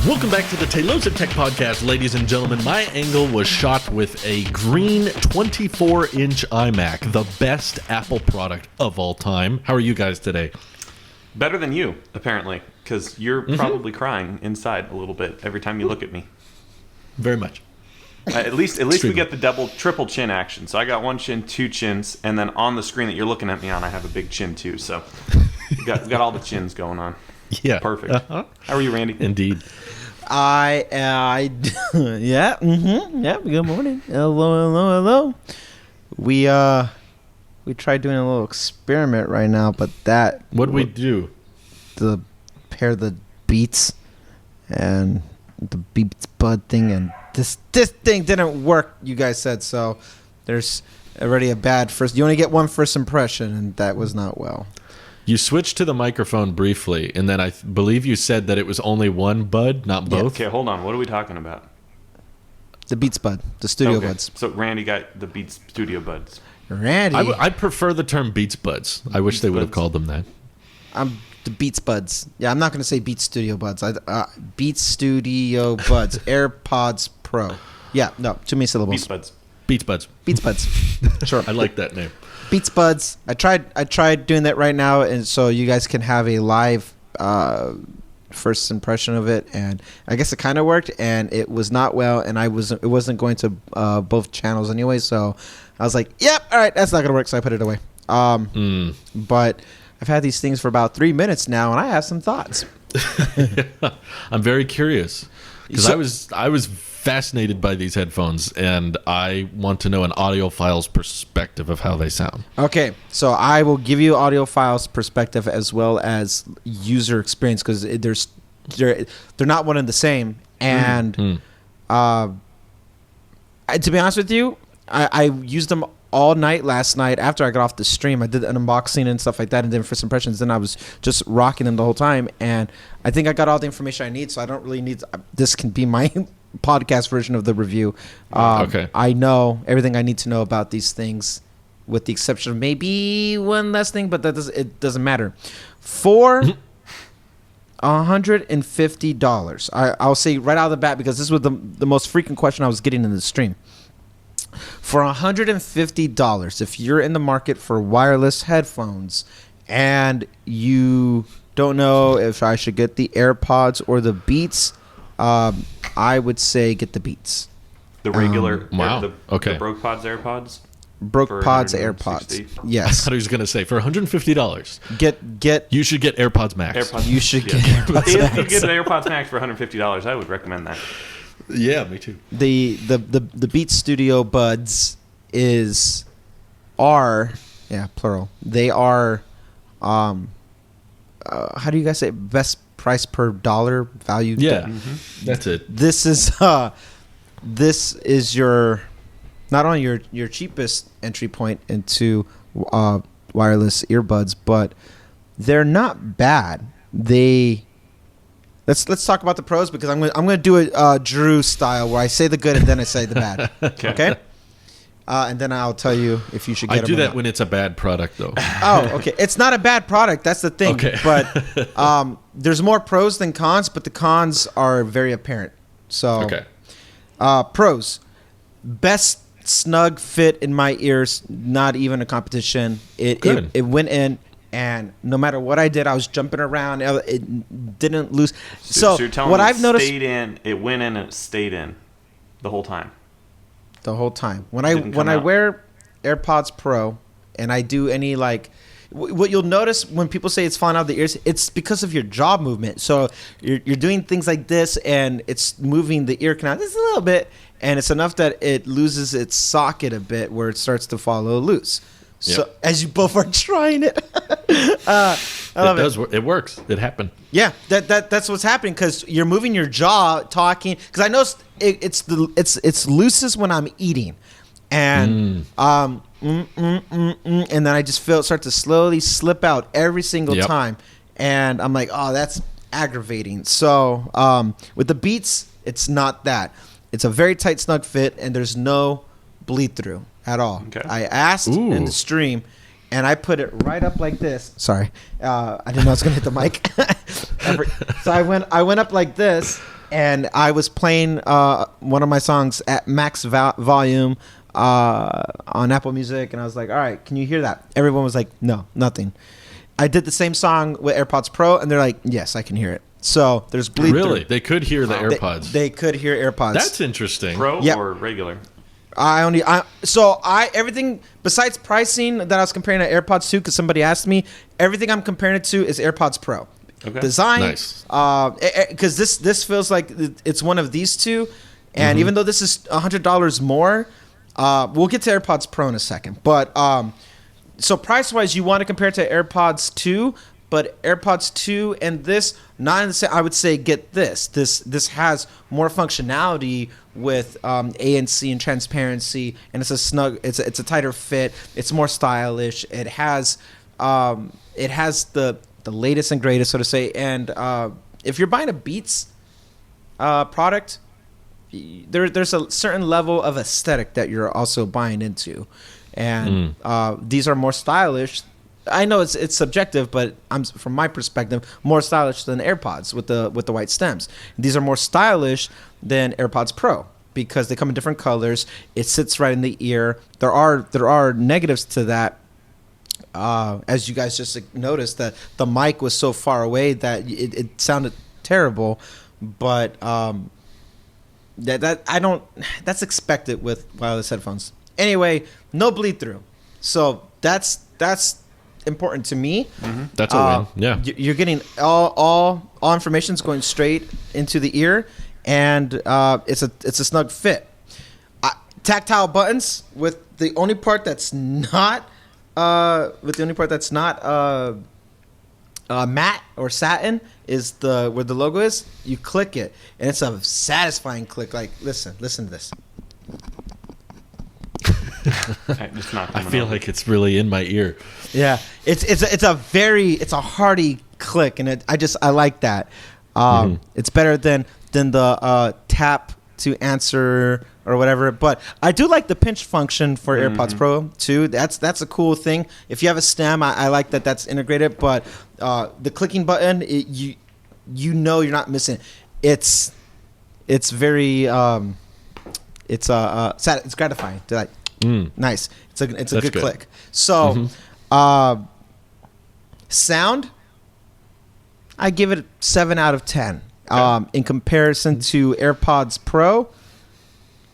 Welcome back to the Talos of Tech podcast, ladies and gentlemen. My angle was shot with a green 24-inch iMac, the best Apple product of all time. How are you guys today? Better than you, apparently, because you're probably crying inside a little bit every time you look at me. Very much. At least we get the triple chin action. So I got one chin, two chins, and then on the screen that you're looking at me on, I have a big chin too. So we got all the chins going on. Yeah. Perfect. How are you, Randy? Indeed. Yeah. Good morning. Hello. We tried doing a little experiment right now, but What'd we do? Pair the Beats and the Beats Bud thing, and this thing didn't work. You guys said so. There's already a bad first. You only get one first impression, and that was not well. You switched to the microphone briefly, and then I believe you said that it was only one bud, not both. Okay, hold on. What are we talking about? The Beats Bud, the Studio Buds. So Randy got the Beats Studio Buds. Randy, I prefer the term Beats Buds. I wish they would have called them that. The Beats Buds. Yeah, I'm not going to say Beats Studio Buds. Beats Studio Buds. AirPods Pro. Yeah, no, too many syllables. Beats Buds. Beats Buds. Beats Buds. Sure. I like that name. Beats Buds. I tried doing that right now, and so you guys can have a live first impression of it. And I guess it kind of worked, and it was not well, and it wasn't going to both channels anyway. So I was like, "Yep, all right, that's not gonna work." So I put it away. But I've had these things for about 3 minutes now, and I have some thoughts. Yeah, I'm very curious because I was fascinated by these headphones, and I want to know an audiophile's perspective of how they sound. Okay, so I will give you audiophile's perspective as well as user experience, because they're not one and the same. And to be honest with you, I used them all night last night after I got off the stream. I did an unboxing and stuff like that and did first impressions. Then I was just rocking them the whole time, and I think I got all the information I need, so I don't really need this can be my podcast version of the review. Okay. I know everything I need to know about these things, with the exception of maybe one last thing, but it doesn't matter. For $150, I'll say right out of the bat, because this was the most frequent question I was getting in the stream. For $150, if you're in the market for wireless headphones and you don't know if I should get the AirPods or the Beats, I would say get the Beats. The regular, wow. Okay. The Broke Pods AirPods? Broke Pods AirPods. Yes. I thought he was going to say for $150. Get. You should get AirPods Max. You should get AirPods Max. If you get an AirPods Max for $150, I would recommend that. Yeah, me too. The Beats Studio Buds are plural. They are how do you guys say it? Best price per dollar value? Yeah, that's it. This is your not only your cheapest entry point into wireless earbuds, but they're not bad. Let's talk about the pros, because I'm gonna do a Drew style where I say the good and then I say the bad. Okay. And then I'll tell you if you should get them. I do or that not. when it's a bad product, though. Oh, okay. It's not a bad product. That's the thing. Okay. But there's more pros than cons, but the cons are very apparent. So, Okay. Pros: best snug fit in my ears. Not even a competition. It went in. And no matter what I did, I was jumping around. It didn't lose. So you're telling what me I've noticed, it went in and it stayed in the whole time. The whole time. When I wear AirPods Pro and I do any what you'll notice when people say it's falling out of the ears, it's because of your jaw movement. So you're doing things like this, and it's moving the ear canal just a little bit, and it's enough that it loses its socket a bit, where it starts to fall a little loose. So as you both are trying it, It works. It happened. Yeah, that's what's happening, because you're moving your jaw, talking. Because I know it's loosest when I'm eating, and and then I just feel it start to slowly slip out every single time, and I'm like, oh, that's aggravating. So with the Beats, it's not that. It's a very tight, snug fit, and there's no bleed through at all. Okay. I asked in the stream, and I put it right up like this. Sorry, I didn't know I was gonna hit the mic. So I went up like this, and I was playing one of my songs at max volume on Apple Music, and I was like, all right, can you hear that? Everyone was like, no, nothing. I did the same song with AirPods Pro, and they're like, yes, I can hear it. So there's bleed Really? through. They could hear the AirPods. They could hear AirPods. That's interesting. Pro or regular? Everything besides pricing that I was comparing to AirPods 2, because somebody asked me, everything I'm comparing it to is AirPods Pro. Okay. Design, Nice. Because this feels like it's one of these two, and even though this is $100 more, we'll get to AirPods Pro in a second. But so price wise, you want to compare it to AirPods 2. But AirPods 2 and this, not in the same, I would say get this. This has more functionality with ANC and transparency, and it's a snug. It's a tighter fit. It's more stylish. It has the latest and greatest, so to say. And if you're buying a Beats product, there's a certain level of aesthetic that you're also buying into, and these are more stylish. I know it's subjective, but from my perspective, more stylish than AirPods with the white stems. These are more stylish than AirPods Pro because they come in different colors. It sits right in the ear. There are negatives to that, as you guys just noticed that the mic was so far away that it sounded terrible. But that's expected with wireless headphones. Anyway, no bleed through, so that's important to me. That's a win. Yeah, you're getting all information's going straight into the ear, and it's a snug fit. Tactile buttons with the only part that's not matte or satin is where the logo is. You click it, and it's a satisfying click. Like listen to this. I feel like it's really in my ear. Yeah, it's a hearty click, and I like that. It's better than the tap to answer or whatever. But I do like the pinch function for AirPods Pro too. That's a cool thing. If you have a stem, I like that that's integrated. But the clicking button, you know you're not missing it. It's very it's gratifying. They're like. Nice. It's a good click. So, sound, I give it 7 out of 10. Okay. In comparison to AirPods Pro,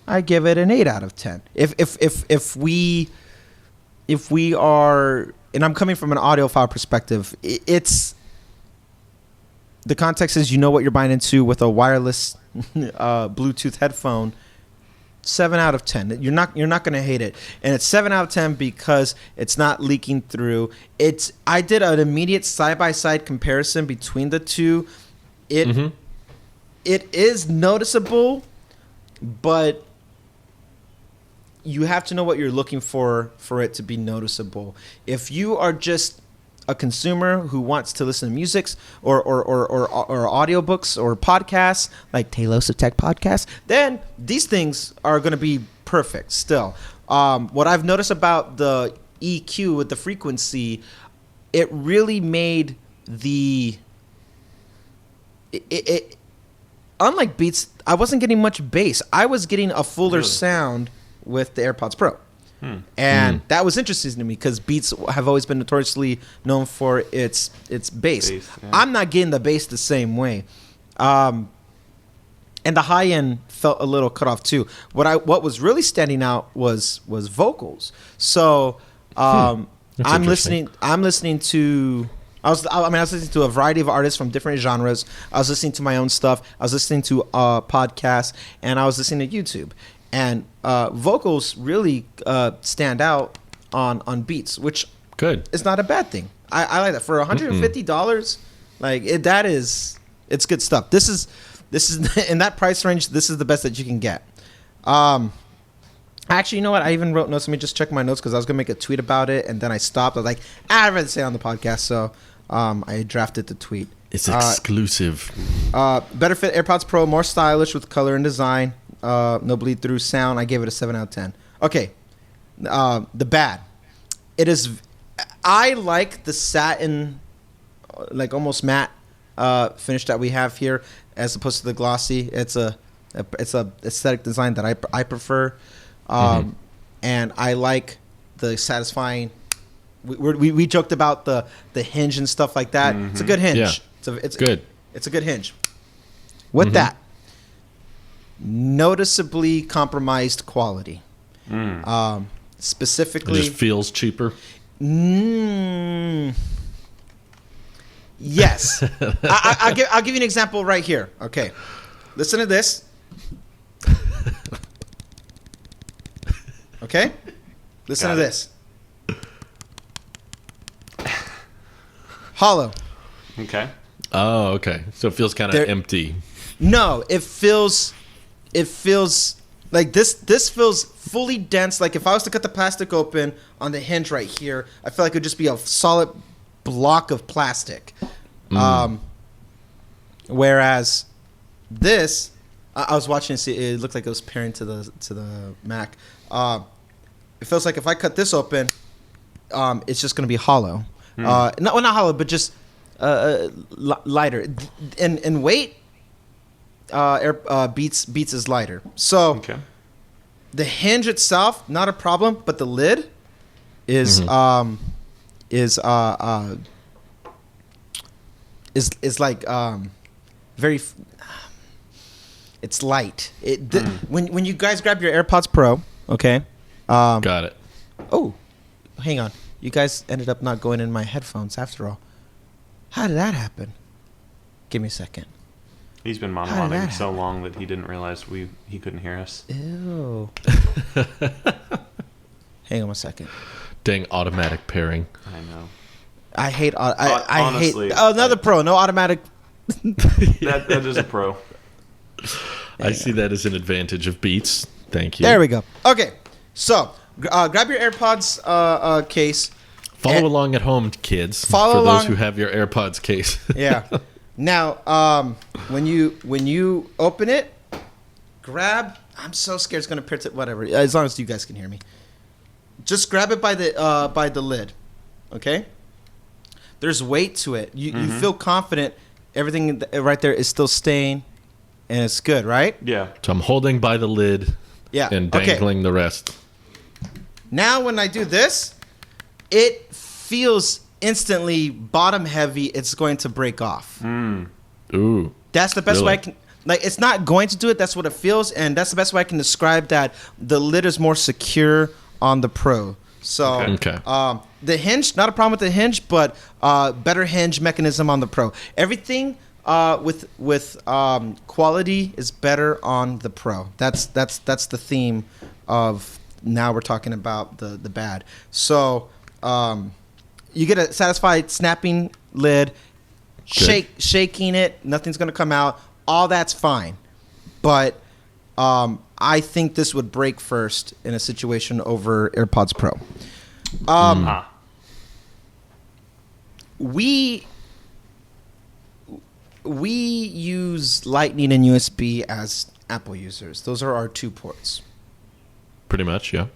I give it an 8 out of 10. If we are, and I'm coming from an audiophile perspective, it's the context is you know what you're buying into with a wireless Bluetooth headphone. 7 out of 10. You're not going to hate it, and it's 7 out of 10 because it's not leaking through. I did an immediate side-by-side comparison between the two. It is noticeable, but you have to know what you're looking for it to be noticeable. If you are just a consumer who wants to listen to music or audiobooks or podcasts like Talos of Tech podcasts, then these things are going to be perfect still. What I've noticed about the EQ with the frequency, it really made it unlike Beats, I wasn't getting much bass. I was getting a fuller sound with the AirPods Pro. And that was interesting to me because Beats have always been notoriously known for its bass. Yeah. I'm not getting the bass the same way. And the high end felt a little cut off too. What was really standing out was vocals. So I'm listening to I was listening to a variety of artists from different genres. I was listening to my own stuff. I was listening to podcasts, and I was listening to YouTube. And vocals really stand out on Beats, which is not a bad thing. I like that for $150. Like it's good stuff. This is in that price range. This is the best that you can get. Actually, you know what? I even wrote notes. Let me just check my notes because I was gonna make a tweet about it, and then I stopped. I was like, I'd rather say it on the podcast, so I drafted the tweet. It's exclusive. Better fit AirPods Pro, more stylish with color and design. No bleed through sound. I gave it a 7 out of 10. Okay. The bad. It is. I like the satin, like almost matte finish that we have here. as opposed to the glossy. It's a aesthetic design that I prefer, and I like the satisfying. We joked about the hinge and stuff like that. It's a good hinge. Yeah. It's good. It's a good hinge. With that, noticeably compromised quality. Specifically, It just feels cheaper. Yes. I'll give you an example right here. Okay, listen to this. Okay, listen to this. Hollow. Okay. Oh, okay. So it feels kind of empty. No, it feels like this feels fully dense. Like if I was to cut the plastic open on the hinge right here, I feel like it would just be a solid block of plastic. Whereas this, I was watching it looked like it was pairing to the Mac. It feels like if I cut this open, it's just going to be hollow. Not hollow, but just lighter. In weight, Beats is lighter. So the hinge itself, not a problem, but the lid is like very. It's light. When you guys grab your AirPods Pro, okay. Got it. Oh, hang on. You guys ended up not going in my headphones after all. How did that happen? Give me a second. He's been monologuing so long that he didn't realize he couldn't hear us. Ew. Hang on one second. Dang automatic pairing. I know. I hate. Honestly, hate. Oh, another pro. No automatic. that is a pro. I see that as an advantage of Beats. Thank you. There we go. Okay, so grab your AirPods case. Follow along at home, kids. Follow for along. those who have your AirPods case. Yeah. Now, when you open it, grab. I'm so scared it's gonna print it. Whatever. As long as you guys can hear me, just grab it by the lid. Okay. There's weight to it. You feel confident. Everything right there is still staying, and it's good, right? Yeah. So I'm holding by the lid. Yeah. And dangling the rest. Now, when I do this, it feels instantly bottom heavy. It's going to break off. Ooh. That's the best Really? way I can. Like, it's not going to do it. That's what it feels, and that's the best way I can describe that. The lid is more secure on the Pro. So, Okay. The hinge, not a problem with the hinge, but better hinge mechanism on the Pro. Everything with quality is better on the Pro. That's the theme of now we're talking about the bad. So you get a satisfied snapping lid, shaking it, nothing's gonna come out. All that's fine, but I think this would break first in a situation over AirPods Pro. We use Lightning and USB as Apple users. Those are our two ports. Pretty much, yeah.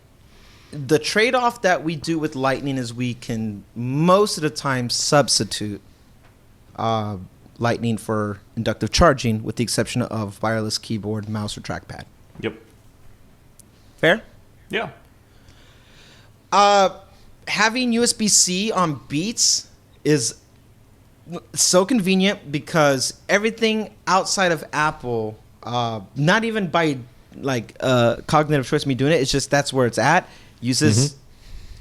The trade-off that we do with Lightning is we can most of the time substitute Lightning for inductive charging, with the exception of wireless keyboard, mouse, or trackpad. Yep. Fair? Yeah. Having USB-C on Beats is so convenient because everything outside of Apple, not even by cognitive choice of me doing it, it's just that's where it's at, uses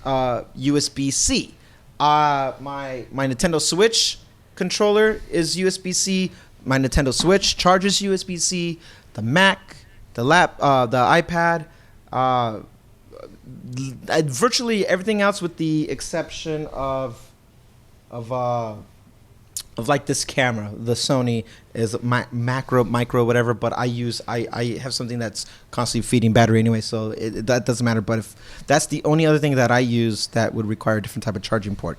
USB-C. My Nintendo Switch controller is USB-C. My Nintendo Switch charges USB-C. The Mac, the iPad, virtually everything else with the exception of like this camera, the Sony is micro whatever, but I have something that's constantly feeding battery anyway, so that doesn't matter. But if that's the only other thing that I use that would require a different type of charging port,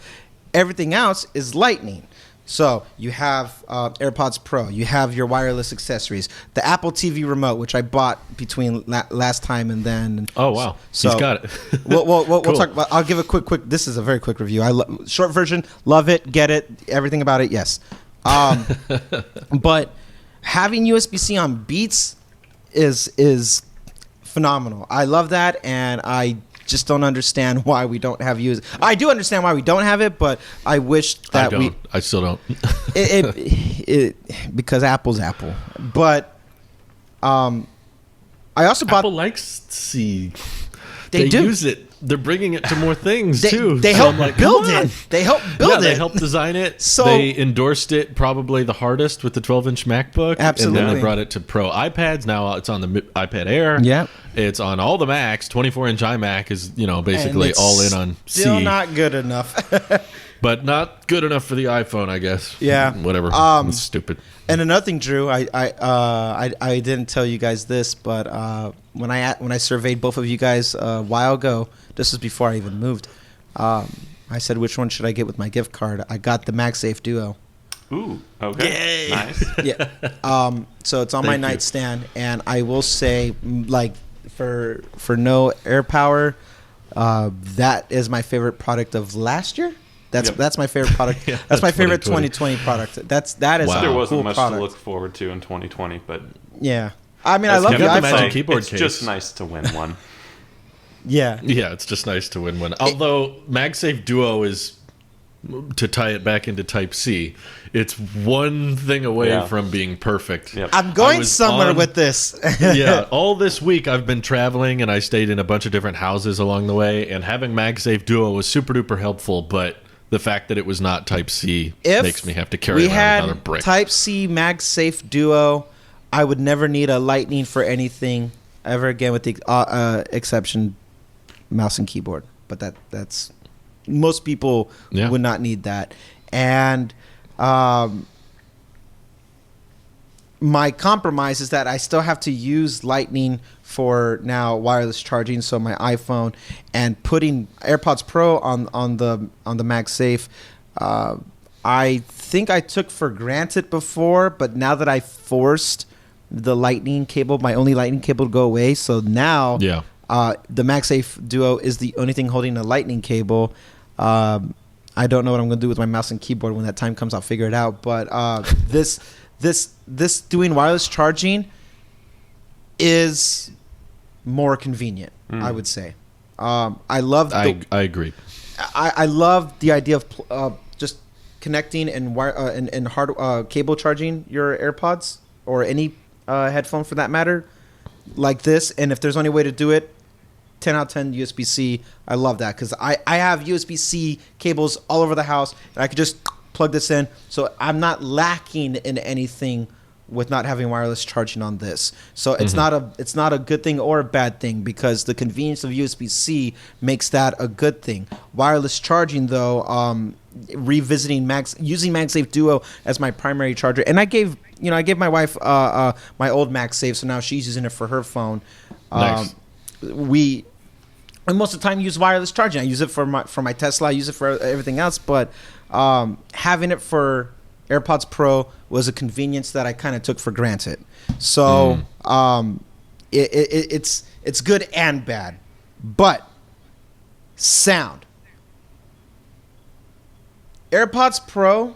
everything else is Lightning. So you have AirPods Pro, you have your wireless accessories, the Apple TV remote, which I bought between last time and then. Oh wow, so he's got it. we'll talk about. I'll give a quick. This is a very quick review. Short version, love it, get it, everything about it, yes. But having USB-C on Beats is phenomenal. I love that, and I just don't understand why we don't have I do understand why we don't have it, but I wish that I still don't. Because Apple's Apple. But I also bought. Apple likes C. They do use it. They're bringing it to more things too. They help build it. They help build it. They helped design it. So they endorsed it probably the hardest with the 12-inch MacBook. Absolutely. And then they brought it to Pro iPads. Now it's on the iPad Air. Yeah. It's on all the Macs. 24-inch iMac is basically all in on C. Still not good enough. But not good enough for the iPhone, I guess. Yeah. Whatever. It's stupid. And another thing, Drew, I didn't tell you guys this, but when I surveyed both of you guys a while ago, this was before I even moved. I said, which one should I get with my gift card? I got the MagSafe Duo. Ooh, okay, nice. Yeah. So it's on my nightstand, and I will say, like, for no air power, that is my favorite product of last year. That's my favorite product. Yeah, that's my favorite 2020 product. That is Wow. a There wasn't cool much product. to look forward to in 2020, but Yeah. I mean, I love the got the iPhone. Magic Keyboard it's case. just nice to win one. Yeah. Yeah, it's just nice to win one. Although MagSafe Duo is, to tie it back into Type-C, it's one thing away from being perfect. Yep. I'm going somewhere with this. Yeah, all this week I've been traveling and I stayed in a bunch of different houses along the way, and having MagSafe Duo was super duper helpful, but the fact that it was not Type-C makes me have to carry around another brick. Type-C MagSafe Duo, I would never need a Lightning for anything ever again, with the exception mouse and keyboard. But that's most people would not need that. And my compromise is that I still have to use Lightning for now wireless charging. So my iPhone and putting AirPods Pro on the MagSafe, I think I took for granted before, but now that I forced the Lightning cable, my only Lightning cable, to go away, so now the MagSafe Duo is the only thing holding a Lightning cable. I don't know what I'm going to do with my mouse and keyboard. When that time comes, I'll figure it out. But this doing wireless charging is more convenient, I would say. I love. I agree. I love the idea of just connecting and wire and hard cable charging your AirPods or any headphone for that matter, like this. And if there's any way to do it, 10 out of 10 USB-C. I love that because I have USB-C cables all over the house, and I could just plug this in. So I'm not lacking in anything with not having wireless charging on this. So it's not a good thing or a bad thing, because the convenience of USB-C makes that a good thing. Wireless charging, though, revisiting using MagSafe Duo as my primary charger, and I gave my wife my old MagSafe, so now she's using it for her phone. Nice. And most of the time use wireless charging. I use it for my Tesla. I use it for everything else. But having it for AirPods Pro was a convenience that I kind of took for granted. So it's good and bad. But sound. AirPods Pro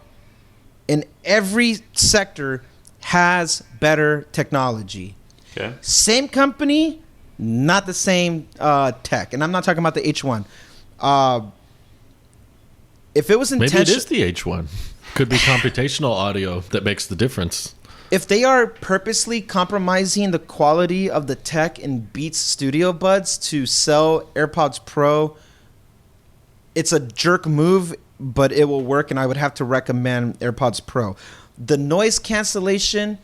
in every sector has better technology. Okay. Same company, not the same tech. And I'm not talking about the H1. If it was intentional, maybe it is the H1. Could be computational audio that makes the difference. If they are purposely compromising the quality of the tech in Beats Studio Buds to sell AirPods Pro, it's a jerk move, but it will work, and I would have to recommend AirPods Pro. The noise cancellation,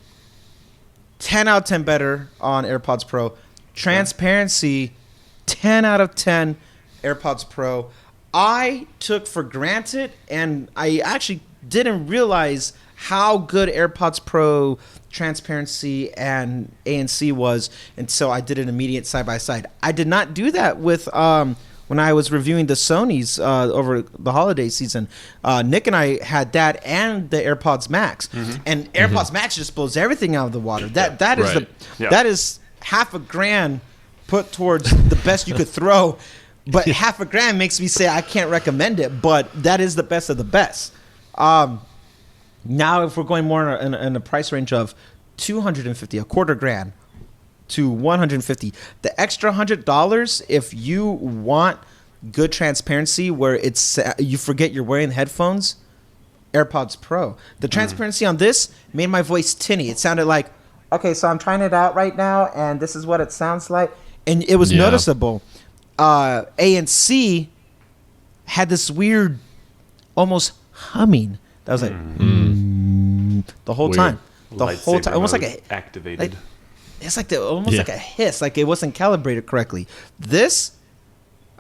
10 out of 10 better on AirPods Pro. Transparency, 10 out of 10 AirPods Pro. I took for granted, and I actually didn't realize how good AirPods Pro transparency and ANC was until I did an immediate side-by-side. I did not do that with when I was reviewing the Sonys over the holiday season. Nic and I had that and the AirPods Max. And AirPods Max just blows everything out of the water. That is that is $5,000 put towards the best you could throw. But $5,000 makes me say I can't recommend it, but that is the best of the best. Now, if we're going more in a price range of $250, a quarter grand to $150. The extra $100, if you want good transparency where it's you forget you're wearing headphones, AirPods Pro. The transparency on this made my voice tinny. It sounded like, okay, so I'm trying it out right now, and this is what it sounds like, and it was noticeable. A&C had this weird, almost humming. That was like the whole time. The whole time, almost like activated. It's like almost like a hiss, like it wasn't calibrated correctly. This,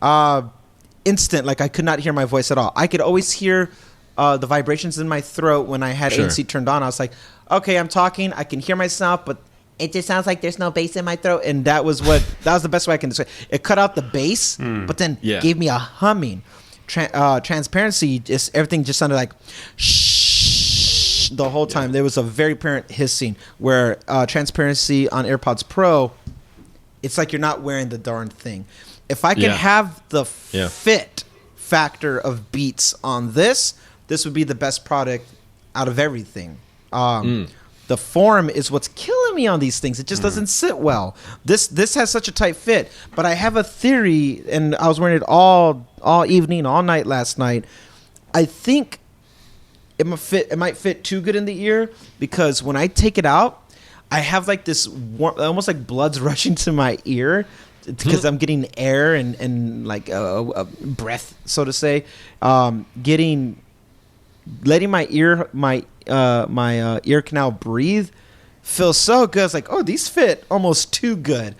instant, like I could not hear my voice at all. I could always hear the vibrations in my throat when I had ANC turned on. I was like, okay, I'm talking, I can hear myself, but it just sounds like there's no bass in my throat. And that was the best way I can describe it. It cut out the bass, but then gave me a humming. Transparency, everything just sounded like shh the whole time. There was a very apparent hissing where transparency on AirPods Pro, it's like you're not wearing the darn thing. If I could have the fit factor of Beats on this would be the best product out of everything. The form is what's killing me on these things. It just doesn't sit well. This has such a tight fit, but I have a theory, and I was wearing it all evening, all night last night. I think it might fit too good in the ear because when I take it out, I have like this warm, almost like blood's rushing to my ear because I'm getting air and like a breath, so to say, letting my ear canal breathe feels so good. It's like, oh, these fit almost too good.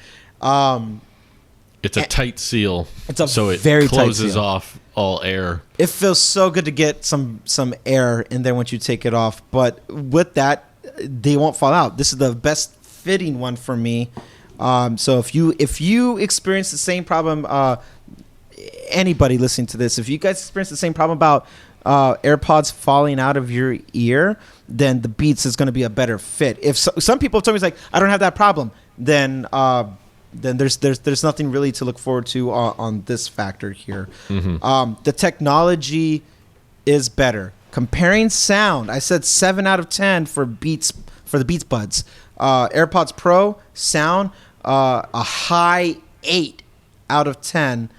It's a tight seal. So it very closes tight seal. off all air. It feels so good to get some air in there once you take it off. But with that, they won't fall out. This is the best fitting one for me. So if you experience the same problem, anybody listening to this, if you guys experience the same problem about AirPods falling out of your ear, then the Beats is going to be a better fit. If some people tell me, it's like, I don't have that problem, then there's nothing really to look forward to on this factor here. The technology is better. Comparing sound, I said 7 out of 10 for Beats, for the Beats Buds. AirPods Pro sound, a high 8 out of 10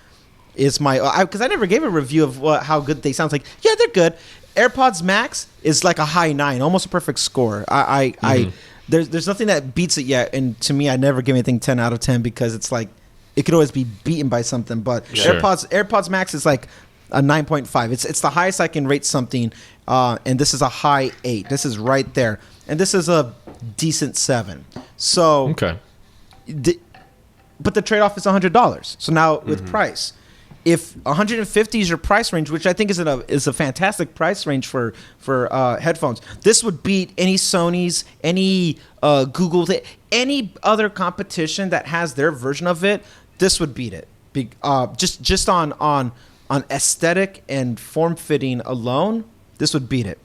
is my, because I never gave a review of how good they sound. It's like, yeah, they're good. AirPods Max is like a high 9, almost a perfect score. There's nothing that beats it yet, and to me, I never give anything 10 out of 10 because it's like it could always be beaten by something. But AirPods Max is like a 9.5. It's the highest I can rate something, and this is a high 8. This is right there, and this is a decent 7. So but the trade-off is $100. So now with price, if $150 is your price range, which I think is a fantastic price range for headphones, this would beat any Sony's, any Google, any other competition that has their version of it. This would beat it. Just on aesthetic and form fitting alone, this would beat it.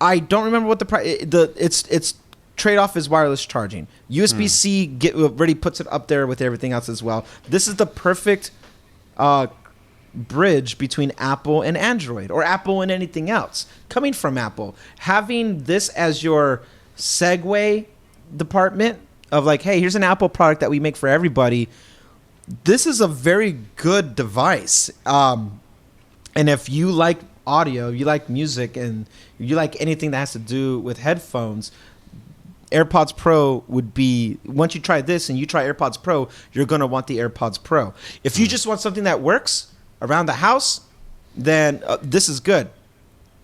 I don't remember what the price. Its trade-off is wireless charging. USB-C already puts it up there with everything else as well. This is the perfect bridge between Apple and Android, or Apple and anything else. Coming from Apple, having this as your segue department of like, hey, here's an Apple product that we make for everybody. This is a very good device. And if you like audio, you like music, and you like anything that has to do with headphones, AirPods Pro would be, once you try this and you try AirPods Pro, you're going to want the AirPods Pro. If you just want something that works around the house, then this is good.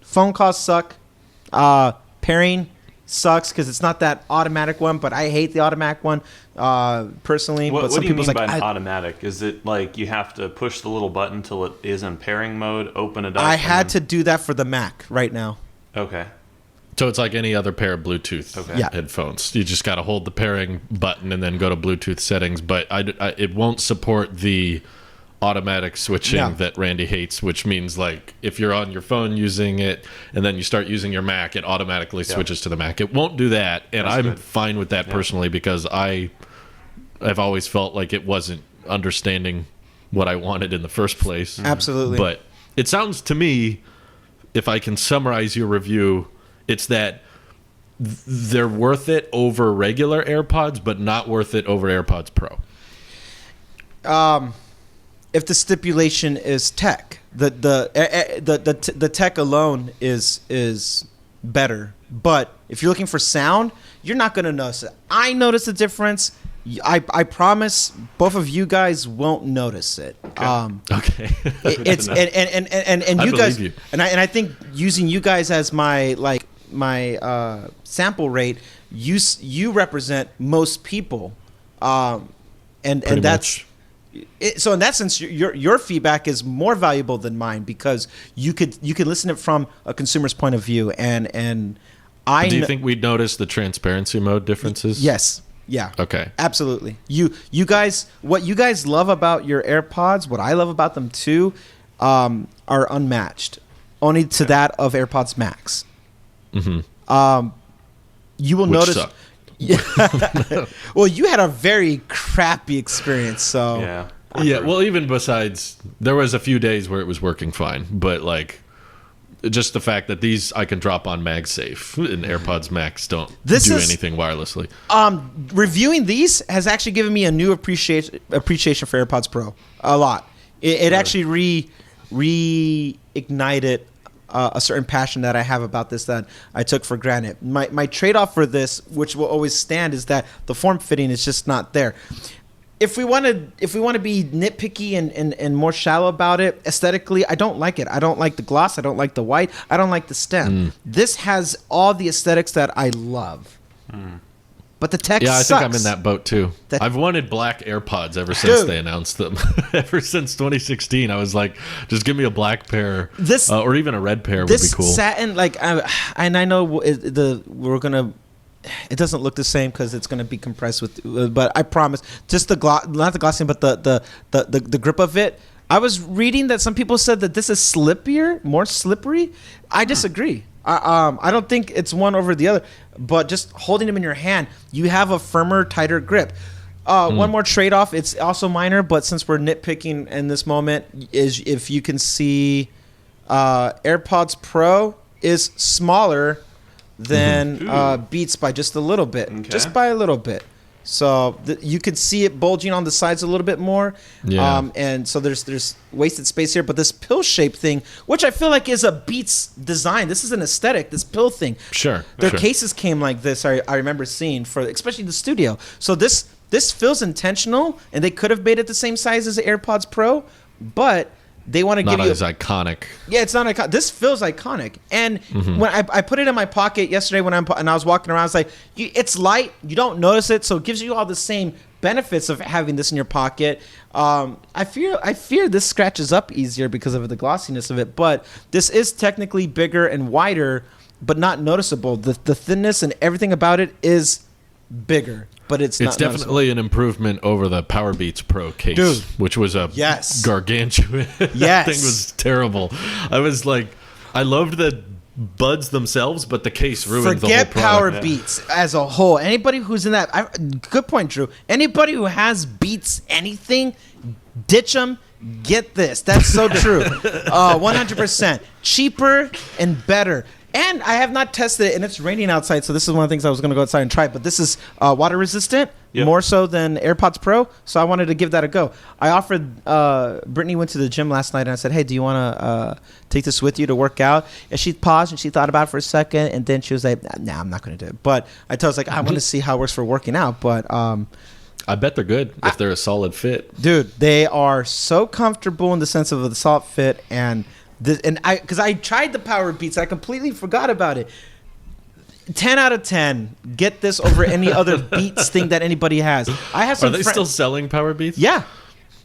Phone calls suck. Pairing sucks because it's not that automatic one, but I hate the automatic one personally. What some do you mean like, by an automatic? Is it like you have to push the little button till it is in pairing mode, open it up? I had to do that for the Mac right now. Okay. So it's like any other pair of Bluetooth headphones. You just got to hold the pairing button and then go to Bluetooth settings. But it won't support the automatic switching that Randy hates, which means like if you're on your phone using it and then you start using your Mac, it automatically switches to the Mac. It won't do that, and I'm fine with that personally because I've always felt like it wasn't understanding what I wanted in the first place. Absolutely. But it sounds to me, if I can summarize your review, it's that they're worth it over regular AirPods, but not worth it over AirPods Pro. If the stipulation is tech, the tech alone is better. But if you're looking for sound, you're not gonna notice it. I notice the difference. I promise both of you guys won't notice it. Okay. It's and you guys you. And I think using you guys as my sample rate, you represent most people, and that's it, so in that sense your feedback is more valuable than mine because you could listen it from a consumer's point of view and I. Do you think we'd notice the transparency mode differences? Yes. Yeah. Okay. Absolutely. You guys, what you guys love about your AirPods, what I love about them too, are unmatched. Only to that of AirPods Max. Mm-hmm. You will notice. Sucked. Yeah. Well, you had a very crappy experience, so. Yeah. Yeah. Well, even besides, there was a few days where it was working fine, but like. Just the fact that these I can drop on MagSafe and AirPods Max don't do anything wirelessly. Reviewing these has actually given me a new appreciation for AirPods Pro. A lot. It actually reignited a certain passion that I have about this that I took for granted. My trade-off for this, which will always stand, is that the form fitting is just not there. If we want to be nitpicky and more shallow about it, aesthetically, I don't like it. I don't like the gloss. I don't like the white. I don't like the stem. This has all the aesthetics that I love. But the tech sucks. I think I'm in that boat too. I've wanted black AirPods ever since they announced them. Ever since 2016, I was like, just give me a black pair, or even a red pair would be cool. This satin, and I know we're gonna. It doesn't look the same because it's going to be compressed with, but I promise, just the gloss, not the glossing, but the grip of it. I was reading that some people said that this is more slippery. I disagree. I don't think it's one over the other, but just holding them in your hand, you have a firmer, tighter grip. One more trade-off. It's also minor, but since we're nitpicking in this moment, is if you can see, AirPods Pro is smaller than Beats by just a little bit, just by a little bit. So you could see it bulging on the sides a little bit more. Yeah. And so there's wasted space here. But this pill shape thing, which I feel like is a Beats design. This is an aesthetic, this pill thing. Sure. Their cases came like this, I remember seeing, for especially the studio. So this feels intentional, and they could have made it the same size as the AirPods Pro, but they want to give you... Not as iconic. Yeah, it's not iconic. This feels iconic. And when I put it in my pocket yesterday and I was walking around, I was like, it's light. You don't notice it, so it gives you all the same benefits of having this in your pocket. I fear this scratches up easier because of the glossiness of it, but this is technically bigger and wider, but not noticeable. The thinness and everything about it is bigger. But it's definitely an improvement over the Powerbeats Pro case, dude, which was a gargantuan. That thing was terrible. I was like, I loved the buds themselves, but the case ruined the whole product. Forget Powerbeats as a whole. Anybody who's in that, good point, Drew. Anybody who has Beats anything, ditch them. Get this. That's so true. 100%. Cheaper and better. And I have not tested it, and it's raining outside, so this is one of the things I was going to go outside and try. But this is water resistant, more so than AirPods Pro, so I wanted to give that a go. I offered, Brittany went to the gym last night, and I said, hey, do you want to take this with you to work out? And she paused, and she thought about it for a second, and then she was like, nah, I'm not going to do it. But I told her, I want to see how it works for working out. But I bet they're good if they're a solid fit. Dude, they are so comfortable in the sense of the solid fit, and... because I tried the Powerbeats, I completely forgot about it. 10 out of 10. Get this over any other Beats thing that anybody has. I have some. Are they still selling Powerbeats? Yeah.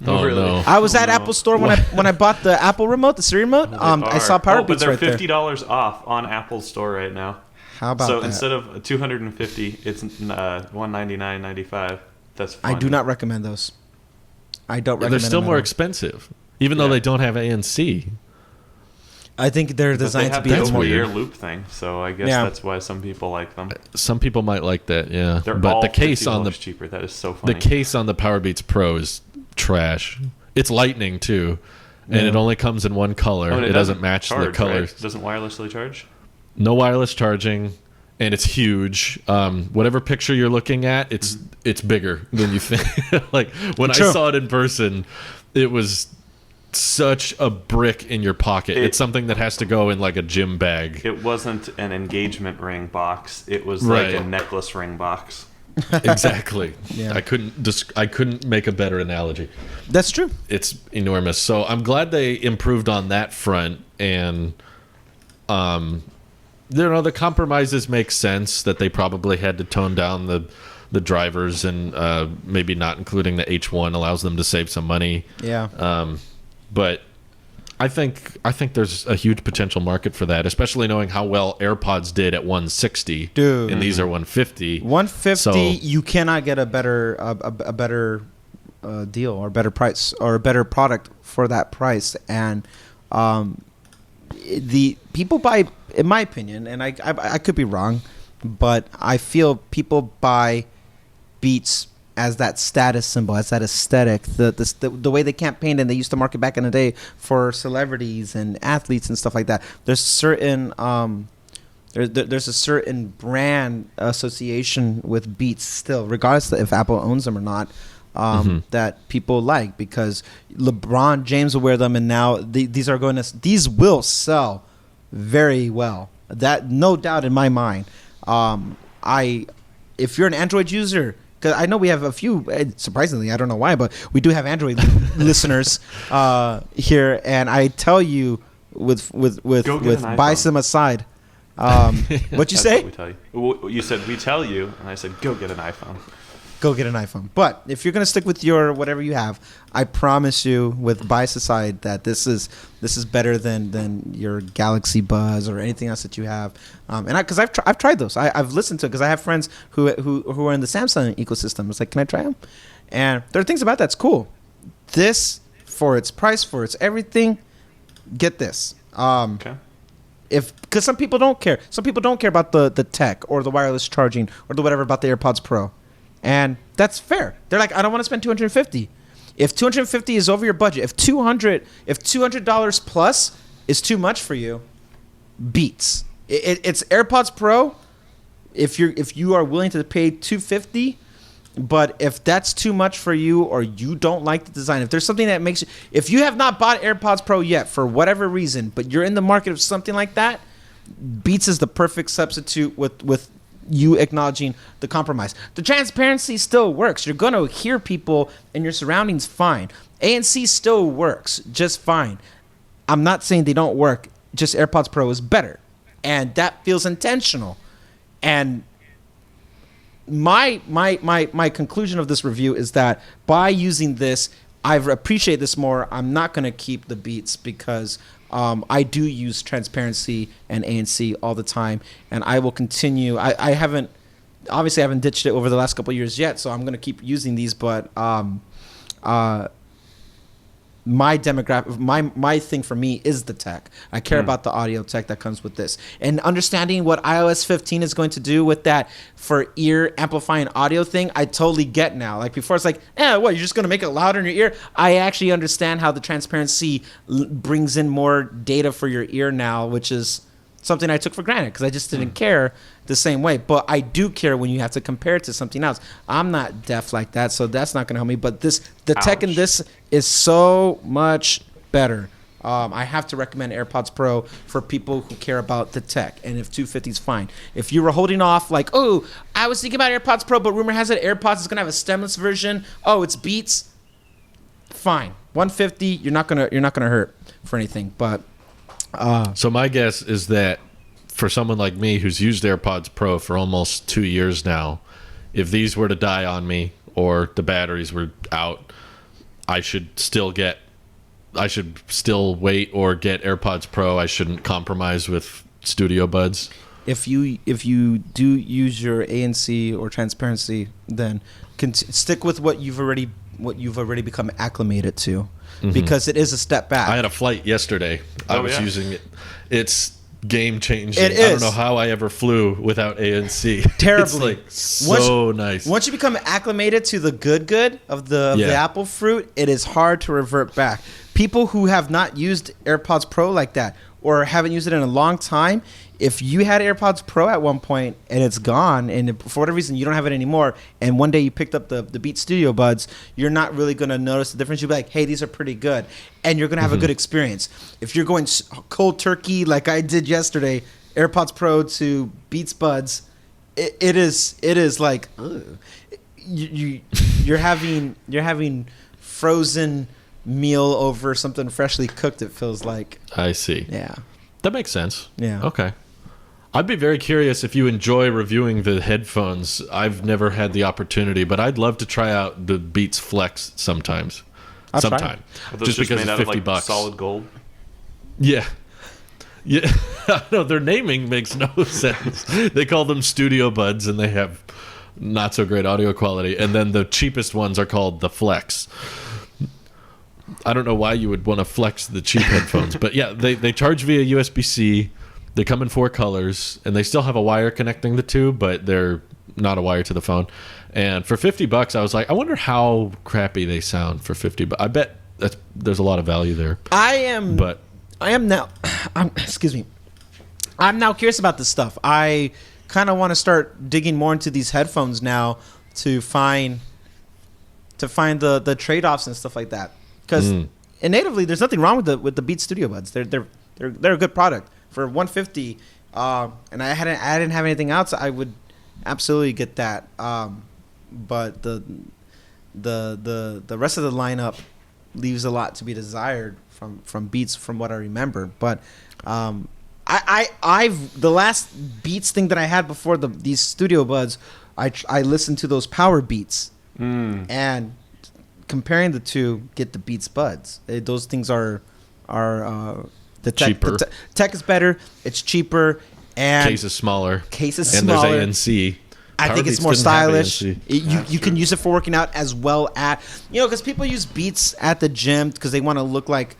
Oh, really? No. I was at Apple Store when I bought the Apple remote, the Siri remote. I saw Powerbeats but they're right there. $50 off on Apple Store right now. How about that? So instead of $250, it's $199.95. That's fine. I do not recommend those. I don't recommend them. They're still more expensive, even though they don't have ANC. I think they're designed to be a over-ear loop thing, so I guess that's why some people like them. Some people might like that, yeah. They're all the case on the cheaper. That is so funny. The case on the Powerbeats Pro is trash. It's lightning too, and it only comes in one color. It doesn't match the colors. Right? It doesn't wirelessly charge. No wireless charging. and it's huge. Whatever picture you're looking at, it's bigger than you think. Like when I saw it in person, it was such a brick in your pocket. It's something that has to go in like a gym bag. It wasn't an engagement ring box. It was like a necklace ring box. Exactly. Yeah. I couldn't make a better analogy. That's true. It's enormous. So I'm glad they improved on that front, and the compromises make sense that they probably had to tone down the drivers, and maybe not including the H1 allows them to save some money. Yeah. But I think there's a huge potential market for that, especially knowing how well AirPods did at 160. Dude. And these are 150. 150, so, you cannot get a better deal or better price or a better product for that price. And the people buy, in my opinion, and I could be wrong, but I feel people buy Beats as that status symbol, as that aesthetic, the way they campaigned and they used to market back in the day for celebrities and athletes and stuff like that. There's certain there's a certain brand association with Beats still, regardless of if Apple owns them or not, that people like, because LeBron James will wear them, and now these will sell very well. That, no doubt in my mind. If you're an Android user, because I know we have a few, surprisingly, I don't know why, but we do have Android listeners here, and I tell you, with Bison aside, what'd you say? What we tell you. Well, you said we tell you, and I said go get an iPhone. Go get an iPhone. But if you're gonna stick with your whatever you have, I promise you, with bias aside, that this is better than your Galaxy Buzz or anything else that you have. And because I've tried those, I've listened to it, because I have friends who are in the Samsung ecosystem. It's like, can I try them? And there are things about that's cool. This, for its price, for its everything, get this. Okay. Because some people don't care. Some people don't care about the tech or the wireless charging or the whatever about the AirPods Pro. And that's fair. They're like, I don't want to spend $250. If $250 is over your budget, if $200 plus is too much for you, Beats. It's AirPods Pro. If you are willing to pay $250, but if that's too much for you, or you don't like the design, if there's something that makes you, if you have not bought AirPods Pro yet for whatever reason, but you're in the market of something like that, Beats is the perfect substitute with you acknowledging the compromise. The transparency still works. You're going to hear people in your surroundings fine. ANC still works just fine. I'm not saying they don't work, just AirPods Pro is better. And that feels intentional. And my conclusion of this review is that by using this, I appreciate this more. I'm not going to keep the Beats, because I do use transparency and ANC all the time, and I will continue. I haven't ditched it over the last couple of years yet, so I'm going to keep using these. But my demographic, my thing for me is the tech. I care about the audio tech that comes with this, and understanding what iOS 15 is going to do with that for ear amplifying audio thing. I totally get now. Like before, it's like, what, you're just going to make it louder in your ear? I actually understand how the transparency brings in more data for your ear now, which is something I took for granted because I just didn't care the same way. But I do care when you have to compare it to something else. I'm not deaf like that, so that's not going to help me. But the tech in this is so much better. I have to recommend AirPods Pro for people who care about the tech. And if 250 is fine. If you were holding off like, oh, I was thinking about AirPods Pro, but rumor has it AirPods is going to have a stemless version. Oh, it's Beats. Fine. 150, you're not gonna hurt for anything. But so my guess is that for someone like me who's used AirPods Pro for almost 2 years now, if these were to die on me or the batteries were out, I should still wait or get AirPods Pro. I shouldn't compromise with Studio Buds. If you do use your ANC or transparency, then stick with what you've already become acclimated to. Because it is a step back. I had a flight yesterday. I was using it. It's game changing. It is. I don't know how I ever flew without ANC. Terribly. It's like nice. Once you become acclimated to the good of the Apple fruit, it is hard to revert back. People who have not used AirPods Pro like that or haven't used it in a long time, if you had AirPods Pro at one point and it's gone, and for whatever reason you don't have it anymore, and one day you picked up the Beats Studio Buds, you're not really going to notice the difference. You'll be like, hey, these are pretty good. And you're going to have a good experience. If you're going cold turkey like I did yesterday, AirPods Pro to Beats Buds, it is like, ugh. You're having frozen meal over something freshly cooked, it feels like. I see. Yeah. That makes sense. Yeah. Okay. I'd be very curious if you enjoy reviewing the headphones. I've never had the opportunity, but I'd love to try out the Beats Flex sometimes. Sometime. Are those just because made it's 50 out of like solid gold? Yeah. Yeah. No, their naming makes no sense. They call them Studio Buds, and they have not so great audio quality. And then the cheapest ones are called the Flex. I don't know why you would want to flex the cheap headphones, but yeah, they charge via USB-C. They come in 4 colors, and they still have a wire connecting the two, but they're not a wire to the phone. And for $50, I was like, I wonder how crappy they sound for $50. I bet there's a lot of value there. Excuse me. I'm now curious about this stuff. I kind of want to start digging more into these headphones now to find the trade-offs and stuff like that. Because natively, there's nothing wrong with the Beats Studio Buds. They're a good product for $150. And I didn't have anything else. I would absolutely get that. But the rest of the lineup leaves a lot to be desired from Beats, from what I remember. But I've the last Beats thing that I had before these Studio Buds, I listened to those Power Beats and. Comparing the two, get the Beats Buds. Those things are the tech, cheaper. The tech is better. It's cheaper, and case is smaller. And smaller. There's ANC. I think it's more stylish. You can use it for working out as well because people use Beats at the gym because they want to look like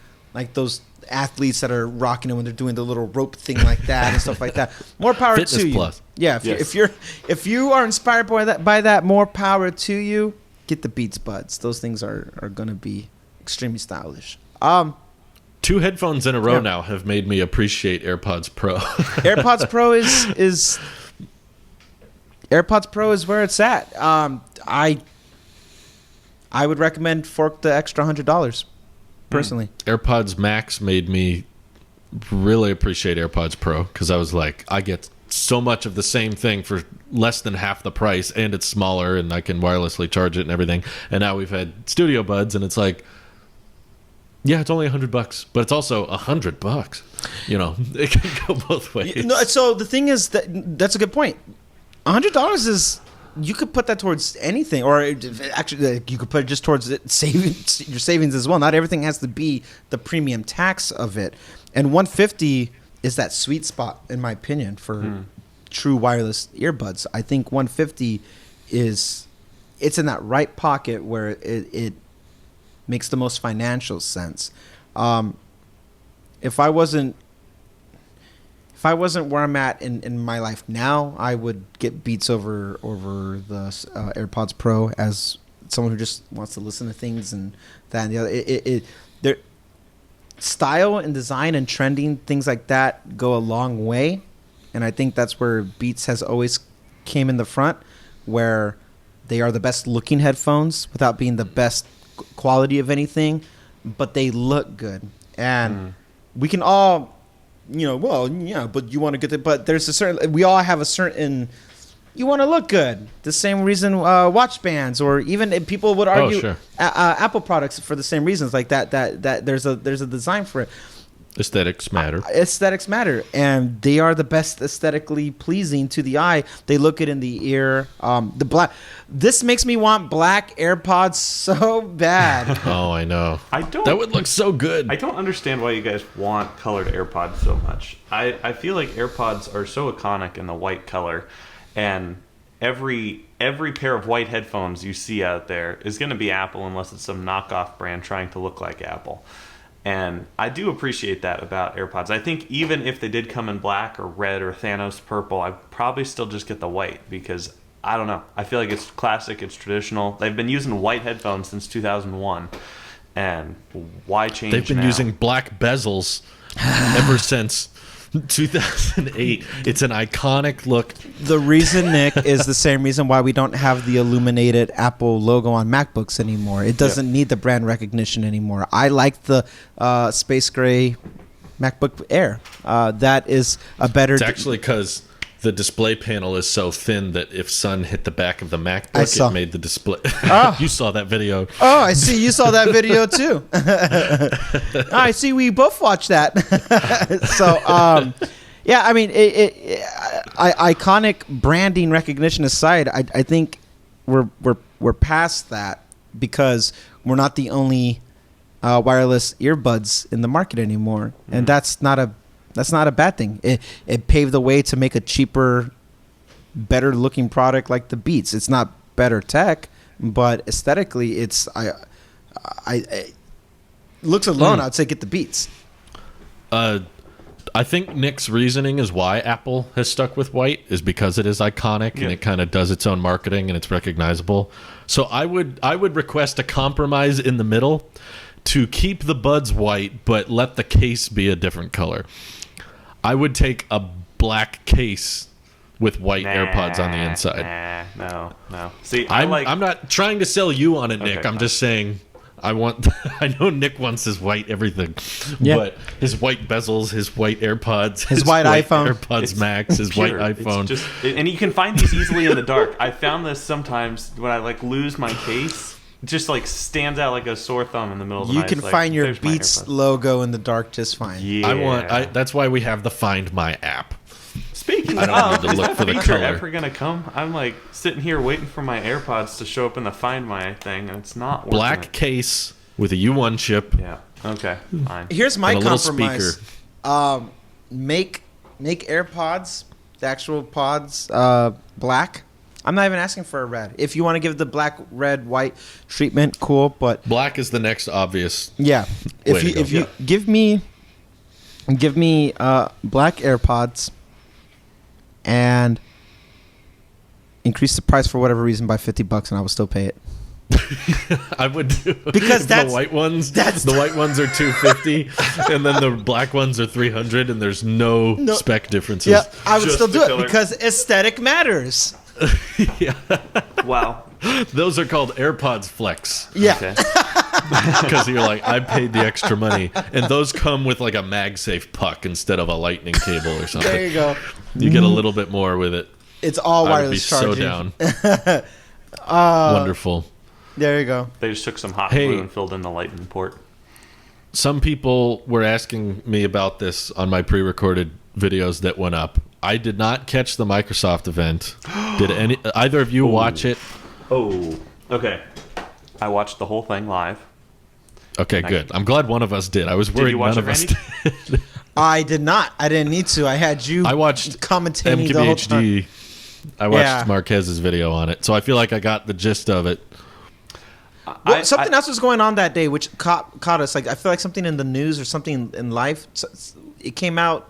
those athletes that are rocking it when they're doing the little rope thing like that and stuff like that. More power Fitness to you. Plus. Yeah, if you are inspired by that, more power to you. Get the Beats Buds. Those things are going to be extremely stylish. 2 headphones in a row now have made me appreciate AirPods Pro. AirPods Pro is AirPods Pro is where it's at. I would recommend fork the extra $100 personally. AirPods Max made me really appreciate AirPods Pro because I was like, I get so much of the same thing for less than half the price, and it's smaller, and I can wirelessly charge it and everything. And now we've had Studio Buds, and it's like, yeah, it's only $100, but it's also $100. It can go both ways. So the thing is that's a good point. $100 is, you could put that towards anything, or actually you could put it just towards your savings as well. Not everything has to be the premium tax of it, and $150 is that sweet spot, in my opinion, for true wireless earbuds. I think $150 it's in that right pocket where it makes the most financial sense. If I wasn't where I'm at in my life now, I would get Beats over the AirPods Pro as someone who just wants to listen to things and that and the other. Style and design and trending, things like that go a long way, and I think that's where Beats has always came in the front, where they are the best looking headphones without being the best quality of anything, but they look good. And we can all, but you want to get it, but we all have a certain, you want to look good. The same reason watch bands, or even people would argue Apple products for the same reasons, like that there's a design for it. Aesthetics matter. Aesthetics matter, and they are the best aesthetically pleasing to the eye. They look good in the ear. The black. This makes me want black AirPods so bad. Oh, I know. That would look so good. I don't understand why you guys want colored AirPods so much. I feel like AirPods are so iconic in the white color. And every pair of white headphones you see out there is going to be Apple, unless it's some knockoff brand trying to look like Apple. And I do appreciate that about AirPods. I think even if they did come in black or red or Thanos purple, I'd probably still just get the white because, I don't know, I feel like it's classic, it's traditional. They've been using white headphones since 2001. And why change They've been now? using black bezels ever since 2008. It's an iconic look. The reason, Nick, is the same reason why we don't have the illuminated Apple logo on MacBooks anymore. It doesn't need the brand recognition anymore. I like the space gray MacBook Air. That is a better... It's actually because the display panel is so thin that if sun hit the back of the MacBook, it made the display... Oh. You saw that video. Oh, I see. You saw that video, too. I see. We both watched that. So, yeah, I mean, iconic branding recognition aside, I think we're past that because we're not the only wireless earbuds in the market anymore, and that's not a bad thing. It paved the way to make a cheaper, better looking product like the Beats. It's not better tech, but aesthetically, it's looks alone. I'd say get the Beats. I think Nic's reasoning is why Apple has stuck with white is because it is iconic and it kind of does its own marketing and it's recognizable. So I would request a compromise in the middle to keep the buds white but let the case be a different color. I would take a black case with white AirPods on the inside. No. See, I'm not trying to sell you on it, Nic. Okay, I'm fine. just saying I know Nic wants his white everything, but his white bezels, his white AirPods, his white iPhone, AirPods Max, his white iPhone. And you can find these easily in the dark. I found this sometimes when I lose my case. It just stands out like a sore thumb in the middle of the night. You can find your Beats logo in the dark just fine. Yeah. That's why we have the Find My app. Speaking I don't need to look for the color. Ever gonna come? I'm sitting here waiting for my AirPods to show up in the Find My thing, and it's not working. Black case with a U1 chip. Yeah. Okay. Fine. Here's my and a compromise. Little Make AirPods, the actual pods, black. I'm not even asking for a red. If you want to give the black, red, white treatment, cool. But black is the next obvious. Yeah. If you give me black AirPods and increase the price for whatever reason by $50, and I will still pay it. I would do because the white ones. The white ones are $250, and then the black ones are $300, and there's no spec differences. Yeah, I would still do color. it because aesthetic matters. Yeah. Wow. Those are called AirPods Flex. Yeah. Okay. Because you're I paid the extra money, and those come with a MagSafe puck instead of a lightning cable or something. There you go. You get a little bit more with it. It's all wireless charging. I would be so down. Wonderful. There you go. They just took some hot glue and filled in the lightning port. Some people were asking me about this on my pre-recorded videos that went up. I did not catch the Microsoft event. Did either of you watch it? Oh, okay. I watched the whole thing live. Okay, good. I'm glad one of us did. I was worried none of us did. I did not. I didn't need to. I had you. I watched commentating the whole time. I watched Marquez's video on it, so I feel like I got the gist of it. Well, something else was going on that day, which caught us. I feel like something in the news or something in life. It came out.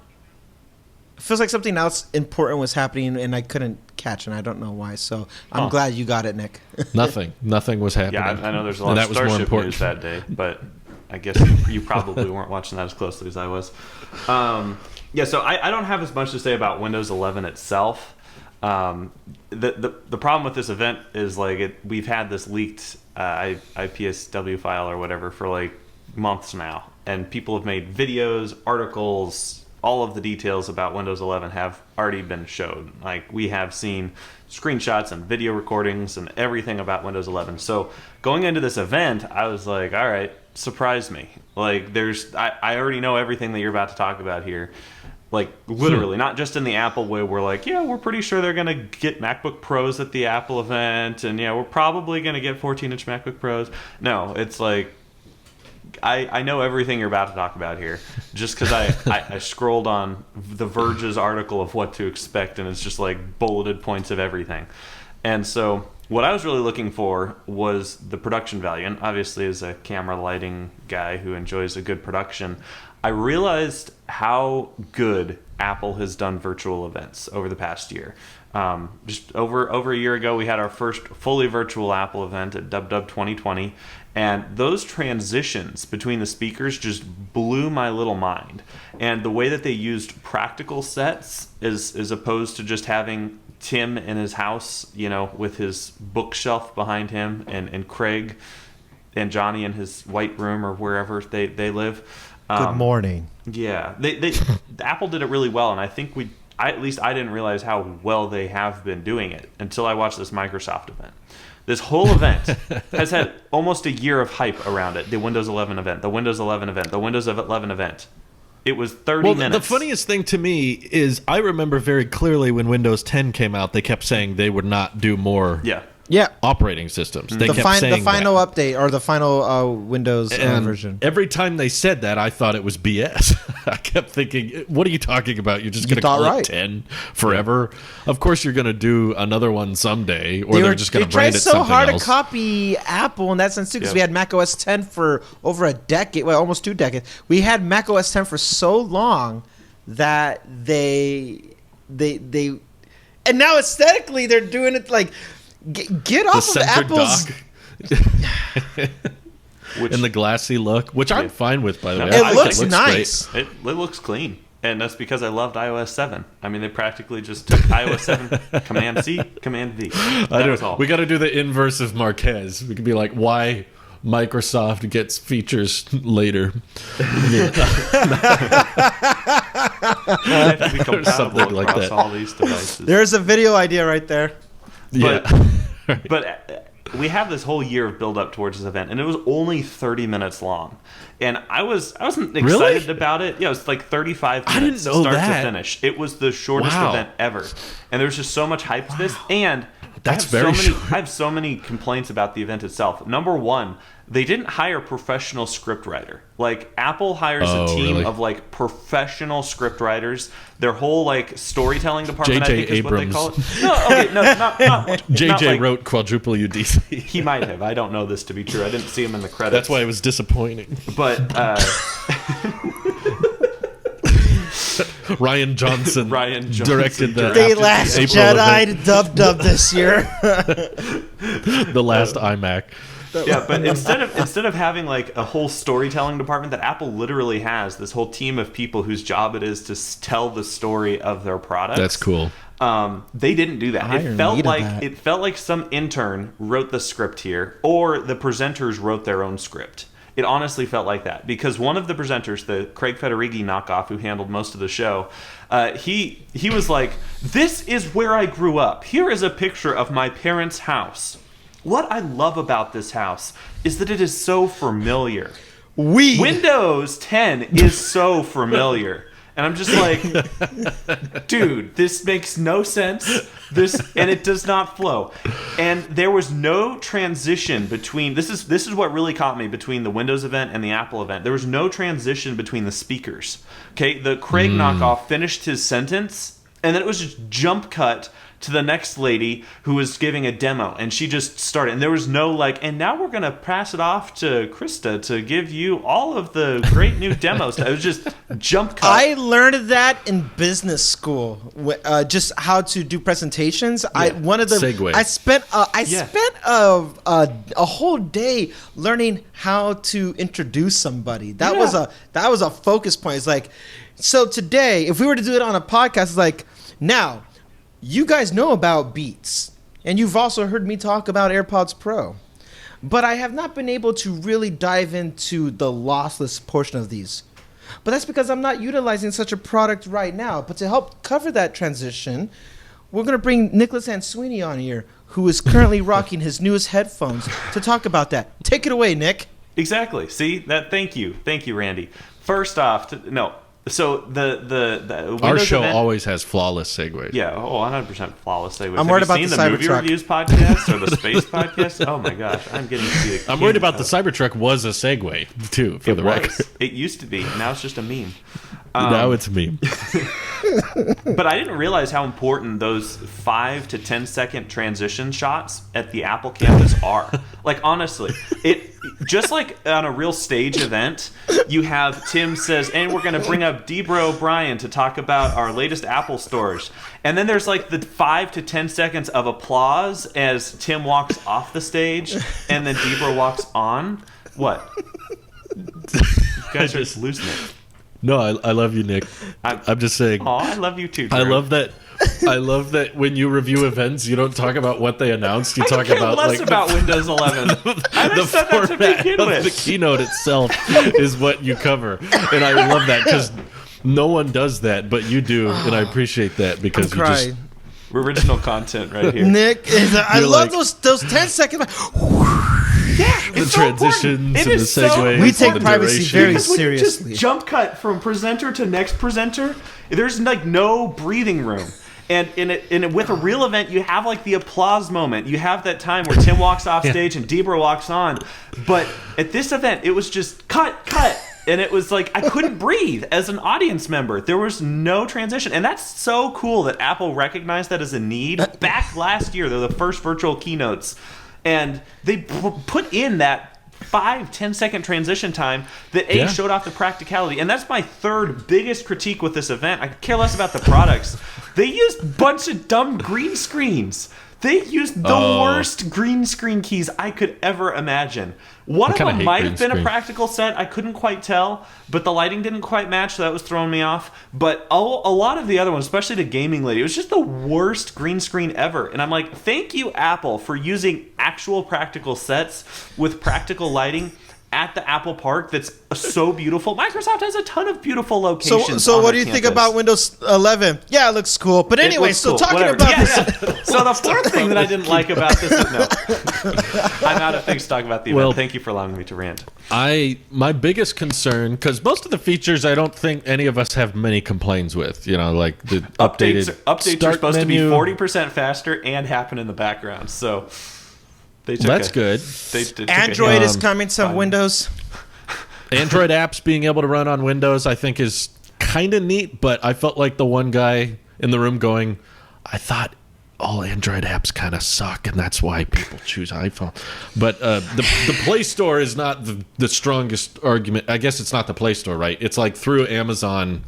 It feels like something else important was happening, and I couldn't catch, and I don't know why. So I'm glad you got it, Nic. Nothing was happening. Yeah, I know there's a lot of Starship news that day, but I guess you probably weren't watching that as closely as I was. Yeah, so I don't have as much to say about Windows 11 itself. The problem with this event is we've had this leaked IPSW file or whatever for months now, and people have made videos, articles. All of the details about Windows 11 have already been showed. We have seen screenshots and video recordings and everything about Windows 11. So going into this event, I was like, all right, surprise me. I already know everything that you're about to talk about here. Literally, not just in the Apple way. We're we're pretty sure they're going to get MacBook Pros at the Apple event. And we're probably going to get 14-inch MacBook Pros. No, it's I know everything you're about to talk about here, just because I scrolled on The Verge's article of what to expect, and it's just bulleted points of everything. And so what I was really looking for was the production value. And obviously, as a camera lighting guy who enjoys a good production, I realized how good Apple has done virtual events over the past year. Just over a year ago, we had our first fully virtual Apple event at DubDub 2020, and those transitions between the speakers just blew my little mind. And the way that they used practical sets as opposed to just having Tim in his house, with his bookshelf behind him, and Craig and Johnny in his white room or wherever they live. Good morning. Yeah, they Apple did it really well, and I think at least I didn't realize how well they have been doing it until I watched this Microsoft event. This whole event has had almost a year of hype around it. The Windows 11 event, the Windows 11 event, the Windows 11 event. It was 30 minutes. The funniest thing to me is I remember very clearly when Windows 10 came out, they kept saying they would not do more operating systems. They kept saying the final update or the final Windows version. Every time they said that, I thought it was BS. I kept thinking, what are you talking about? You're just going to call it 10 forever? Of course you're going to do another one someday, or they're just going to brand it something else. They tried so hard to copy Apple in that sense, too, because we had macOS 10 for over a decade, well, almost 2 decades. We had macOS 10 for so long that they and now aesthetically they're doing it like... Get off of Apple's and the glassy look, which I'm fine with, by the way. It looks nice. It looks clean, and that's because I loved iOS 7. I mean, they practically just took iOS 7, Command C, Command V. That was all. We got to do the inverse of Marquez. We could be like, why Microsoft gets features later. Or something like that. All these devices. There's a video idea right there. But we have this whole year of build up towards this event, and it was only 30 minutes long, and I wasn't excited about it. Yeah, it was like 35 minutes, I didn't know start that. to finish. It was the shortest event ever, and there was just so much hype to this. And That's I have so many complaints about the event itself. Number one, they didn't hire a professional script writer. Like, Apple hires a team of like professional script writers. Their whole like storytelling department, I think, is what they call it. Not JJ wrote quadruple UDC. He might have. I don't know this to be true. I didn't see him in the credits. That's why it was disappointing. But Ryan Johnson directed the They Last Jedi dub this year. The last iMac. Yeah, but instead of having like a whole storytelling department that Apple literally has, this whole team of people whose job it is to tell the story of their products. That's cool. They didn't do that. It felt like some intern wrote the script here, or the presenters wrote their own script. It honestly felt like that, because one of the presenters, the Craig Federighi knockoff who handled most of the show, he was like, "This is where I grew up. Here is a picture of my parents' house. What I love about this house is that it is so familiar. Windows 10 is so familiar." And I'm just like, dude, this makes no sense. And it does not flow. And there was no transition between. This is what really caught me between the Windows event and the Apple event. There was no transition between the speakers. Okay, the Craig knockoff finished his sentence, and then it was just jump cut to the next lady who was giving a demo, and she just started, and there was no like, and now we're gonna pass it off to Krista to give you all of the great new demos. It was just jump cut. I learned that in business school, just how to do presentations. Segue. I spent a whole day learning how to introduce somebody. That was a focus point. It's like, so today, if we were to do it on a podcast, it's like, now, you guys know about Beats, and you've also heard me talk about AirPods Pro, but I have not been able to really dive into the lossless portion of these. But that's because I'm not utilizing such a product right now. But to help cover that transition, we're going to bring Nicholas Answini on here, who is currently rocking his newest headphones, to talk about that. Take it away, Nick. Exactly. See that? Thank you, Randy. First off, so the our Windows show event, always has flawless segues. Yeah, 100% flawless segues. I'm worried about the Cybertruck. Cybertruck. Movie reviews podcast or the space podcast? Oh my gosh, I'm getting to see. I'm worried about the Cybertruck was a segue too, for the record. It used to be. Now it's just a meme. Now it's a meme. But I didn't realize how important those 5 to 10 second transition shots at the Apple campus are. Like, honestly, it just like on a real stage event, you have Tim says, and we're going to bring up Debra O'Brien to talk about our latest Apple stores. And then there's like the 5 to 10 seconds of applause as Tim walks off the stage and then Debra walks on. What? You guys are just losing it. No, I love you, Nic. I'm just saying. Oh, I love you too, Drew. I love that when you review events, you don't talk about what they announced. You talk about less like about Windows 11. I just said that to begin with. The keynote itself is what you cover, and I love that because no one does that, but you do, and I appreciate that because you just original content right here. Nic, I love those 10 seconds. Yeah, the transitions and the segues. We take privacy very seriously. When you just jump cut from presenter to next presenter, there's like no breathing room. And with a real event, you have like the applause moment. You have that time where Tim walks off stage and Debra walks on. But at this event, it was just cut. And it was like I couldn't breathe as an audience member. There was no transition. And that's so cool that Apple recognized that as a need. Back last year, they're the first virtual keynotes. And they put in that 5-10 second transition time that showed off the practicality. And that's my third biggest critique with this event. I could care less about the products. They used a bunch of dumb green screens. They used the worst green screen keys I could ever imagine. One of them might have been a practical set. I couldn't quite tell, but the lighting didn't quite match, so that was throwing me off. But a lot of the other ones, especially the gaming lady, it was just the worst green screen ever. And I'm like, thank you, Apple, for using actual practical sets with practical lighting at the Apple Park that's so beautiful. Microsoft has a ton of beautiful locations. So what do you think about Windows 11? Yeah, it looks cool. But anyway, so talking about this. So the fourth thing that I didn't like about this is I'm out of things to talk about the event. Well, thank you for allowing me to rant. My biggest concern, because most of the features I don't think any of us have many complaints with. You know, like the updates are supposed to be 40% faster and happen in the background. So that's good. Android is coming to Windows. Android apps being able to run on Windows, I think, is kind of neat. But I felt like the one guy in the room going, I thought all Android apps kind of suck, and that's why people choose iPhone. But the Play Store is not the strongest argument. I guess it's not the Play Store, right? It's like through Amazon.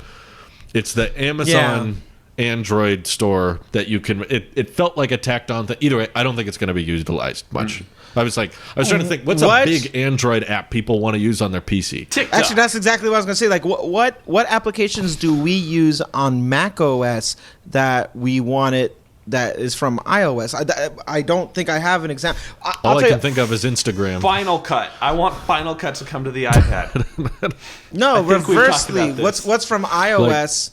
It's the Amazon Android store that you can. It felt like a tacked on thing. Either way, I don't think it's going to be utilized much. I was trying to think, what's a big Android app people want to use on their PC? TikTok. Actually, that's exactly what I was going to say. Like, what applications do we use on macOS that we want it that is from iOS? I don't think I have an example. All I can think of is Instagram. Final Cut. I want Final Cut to come to the iPad. No, reversely. What's from iOS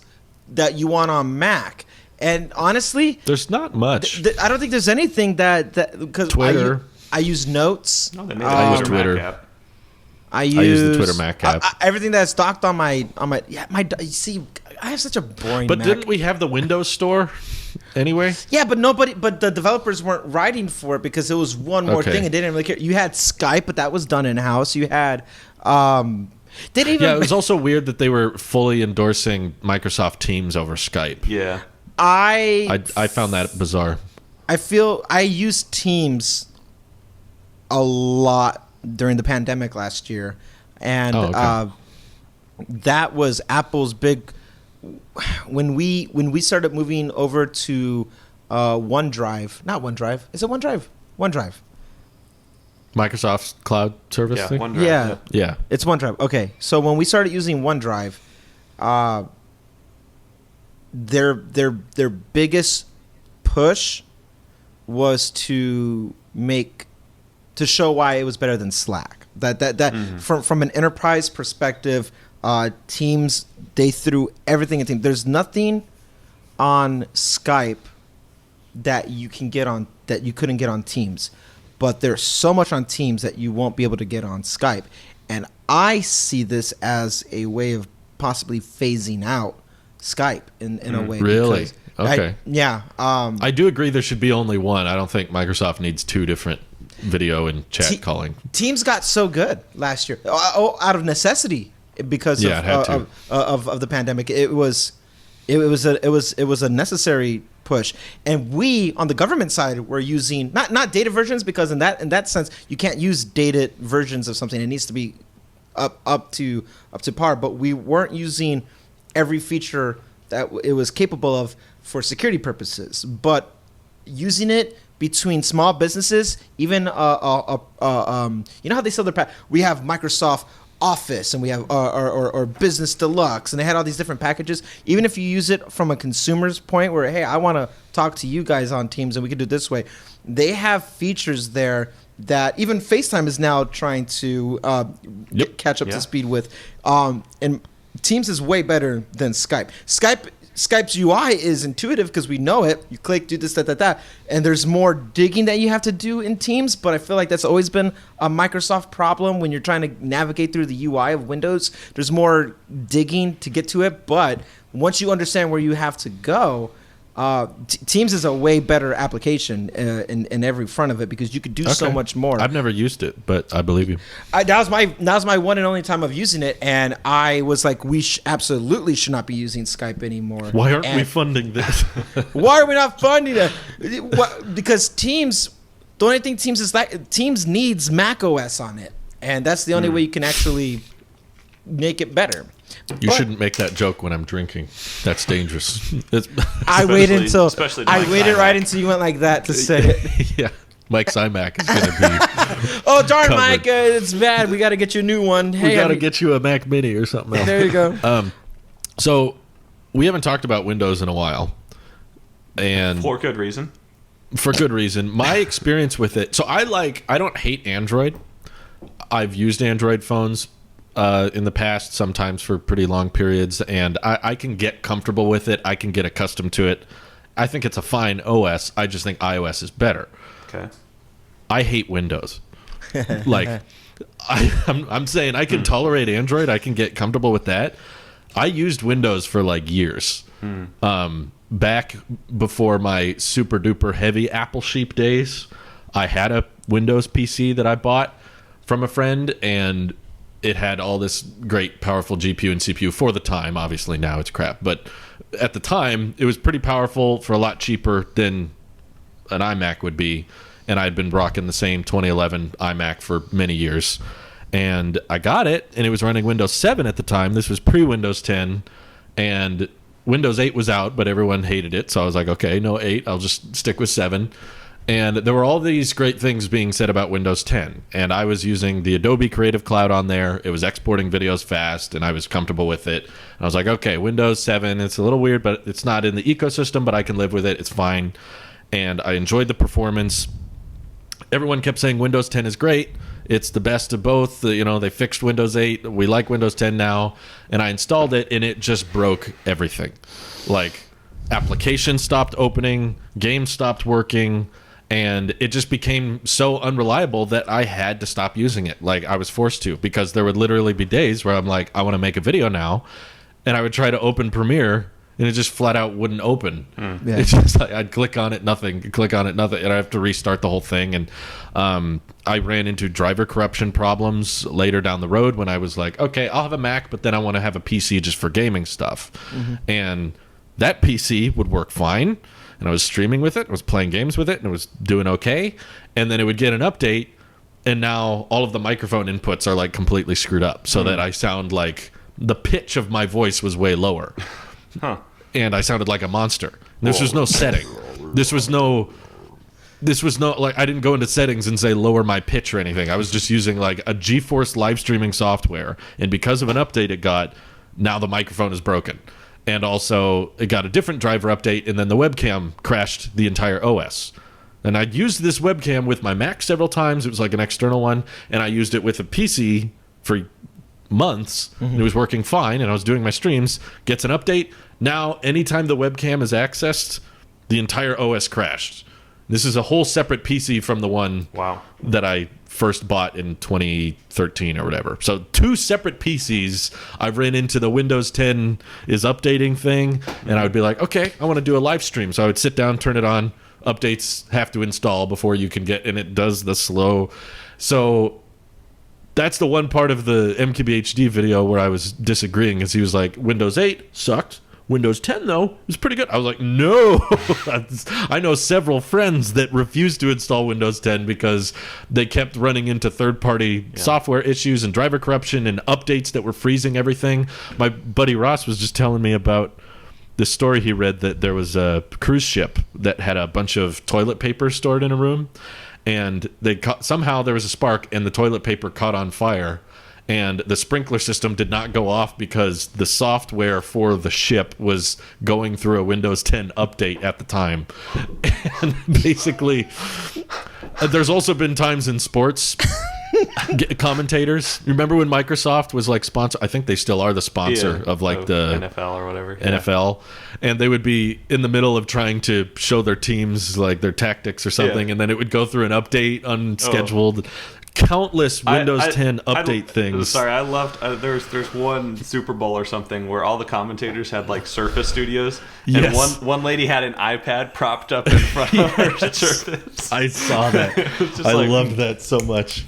that you want on Mac? And honestly, there's not much. I don't think there's anything that because Twitter. I use Notes. No, they made I use Twitter. Mac app. I use the Twitter Mac app. Everything that's docked on my you see, I have such a boring But Mac. didn't we have the Windows Store anyway? Yeah, but the developers weren't writing for it because it was one more thing and they didn't really care. You had Skype, but that was done in-house. You had it was also weird that they were fully endorsing Microsoft Teams over Skype. Yeah. I found that bizarre. I used Teams a lot during the pandemic last year, and that was Apple's big. When we started moving over to OneDrive, not OneDrive, is it OneDrive? OneDrive. Microsoft's cloud service thing? OneDrive. Yeah. It's OneDrive. Okay, so when we started using OneDrive, their biggest push was to show why it was better than Slack. From an enterprise perspective, Teams, they threw everything at Teams. There's nothing on Skype that you can get on that you couldn't get on Teams, but there's so much on Teams that you won't be able to get on Skype. And I see this as a way of possibly phasing out Skype in a way. Really? Okay. I do agree there should be only one. I don't think Microsoft needs two different video and chat calling. Teams got so good last year out of necessity because of the pandemic. It was It was a necessary push, and we on the government side were using not dated versions, because in that sense you can't use dated versions of something. It needs to be up to par. But we weren't using every feature that it was capable of for security purposes, but using it between small businesses, even you know how they sell their we have Microsoft Office and we have or Business Deluxe, and they had all these different packages. Even if you use it from a consumer's point where, hey, I want to talk to you guys on Teams and we can do it this way, they have features there that even FaceTime is now trying to catch up to speed with, and Teams is way better than Skype. Skype's UI is intuitive because we know it. You click, do this, that, and there's more digging that you have to do in Teams. But I feel like that's always been a Microsoft problem when you're trying to navigate through the UI of Windows. There's more digging to get to it. But once you understand where you have to go, Teams is a way better application in every front of it, because you could do so much more. I've never used it, but I believe you. That was my one and only time of using it, and I was like, we absolutely should not be using Skype anymore. Why aren't we funding this? Why are we not funding it? Because Teams, the only thing Teams is like, Teams needs macOS on it, and that's the only way you can actually make it better. You shouldn't make that joke when I'm drinking. That's dangerous. I waited right until you went like that to say it. Yeah, Mike's iMac is going to be. Oh darn, covered. Mike! It's bad. We got to get you a new one. We got to get you a Mac Mini or something else. There you go. So we haven't talked about Windows in a while, and for good reason. For good reason. My experience with it. So I don't hate Android. I've used Android phones in the past, sometimes for pretty long periods, and I can get comfortable with it. I can get accustomed to it. I think it's a fine OS. I just think iOS is better. Okay. I hate Windows. I'm saying I can tolerate Android. I can get comfortable with that. I used Windows for years. Back before my super duper heavy Apple sheep days, I had a Windows PC that I bought from a friend, and it had all this great powerful GPU and CPU for the time. Obviously now it's crap, but at the time it was pretty powerful for a lot cheaper than an iMac would be. And I'd been rocking the same 2011 iMac for many years, and I got it, and it was running Windows 7 at the time. This was pre-Windows 10, and Windows 8 was out, but everyone hated it. So I was like, okay, no 8, I'll just stick with 7. And there were all these great things being said about Windows 10. And I was using the Adobe Creative Cloud on there. It was exporting videos fast, and I was comfortable with it. And I was like, okay, Windows 7, it's a little weird, but it's not in the ecosystem, but I can live with it. It's fine. And I enjoyed the performance. Everyone kept saying Windows 10 is great. It's the best of both. They fixed Windows 8. We like Windows 10 now. And I installed it, and it just broke everything. Applications stopped opening, games stopped working, and it just became so unreliable that I had to stop using it. I was forced to, because there would literally be days where I'm like, I want to make a video now, and I would try to open Premiere, and it just flat out wouldn't open. Yeah. It's just I'd click on it, nothing, click on it, nothing, and I have to restart the whole thing. And I ran into driver corruption problems later down the road when I was like, okay, I'll have a Mac, but then I want to have a PC just for gaming stuff. Mm-hmm. And that PC would work fine, and I was streaming with it, I was playing games with it, and it was doing okay. And then it would get an update, and now all of the microphone inputs are completely screwed up, so that I sound like the pitch of my voice was way lower. Huh. And I sounded like a monster. This was no setting. This was no I didn't go into settings and say lower my pitch or anything. I was just using a GeForce live streaming software, and because of an update it got, now the microphone is broken. And also it got a different driver update, and then the webcam crashed the entire OS. And I'd used this webcam with my Mac several times. It was an external one, and I used it with a PC for months, and it was working fine, and I was doing my streams. Gets an update. Now, anytime the webcam is accessed, the entire OS crashed. This is a whole separate PC from the one that I first bought in 2013 or whatever. So 2 separate PCs. I've ran into the Windows 10 is updating thing, and I would be like, okay, I want to do a live stream. So I would sit down, turn it on. Updates have to install before you can get, and it does the slow. So that's the one part of the MKBHD video where I was disagreeing, is he was like, Windows 8 sucked. Windows 10 though is pretty good. I was like, no. I know several friends that refused to install Windows 10 because they kept running into third-party software issues and driver corruption and updates that were freezing everything. My buddy Ross was just telling me about this story he read that there was a cruise ship that had a bunch of toilet paper stored in a room, and somehow there was a spark and the toilet paper caught on fire. And the sprinkler system did not go off because the software for the ship was going through a Windows 10 update at the time. And basically, there's also been times in sports, commentators. Remember when Microsoft was like sponsor? I think they still are the sponsor of like the NFL or whatever. NFL. And they would be in the middle of trying to show their teams like their tactics or something. And then it would go through an update unscheduled. Countless Windows 10 update things. Sorry, I loved. There's one Super Bowl or something where all the commentators had like Surface Studios, and one lady had an iPad propped up in front of her Surface. I saw that. I loved that so much.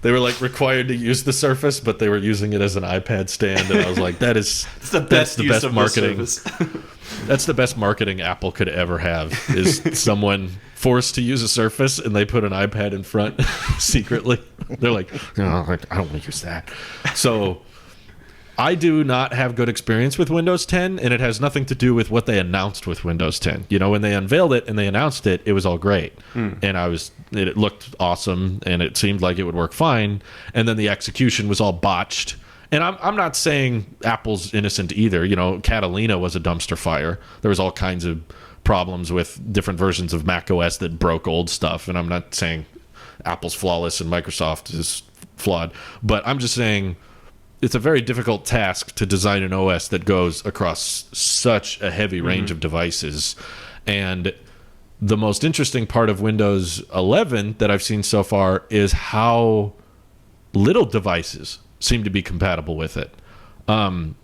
They were like required to use the Surface, but they were using it as an iPad stand, and I was like, that's the best marketing. That's the best marketing Apple could ever have, is someone forced to use a Surface and they put an iPad in front secretly. They're like, no, I don't want to use that. So I do not have good experience with Windows 10, and it has nothing to do with what they announced with Windows 10. You know, when they unveiled it and they announced it, it was all great. And it looked awesome and it seemed like it would work fine. And then the execution was all botched. And I'm not saying Apple's innocent either. You know, Catalina was a dumpster fire. There was all kinds of problems with different versions of macOS that broke old stuff. And I'm not saying Apple's flawless and Microsoft is flawed. But I'm just saying it's a very difficult task to design an OS that goes across such a heavy range of devices. And the most interesting part of Windows 11 that I've seen so far is how little devices seem to be compatible with it. I'm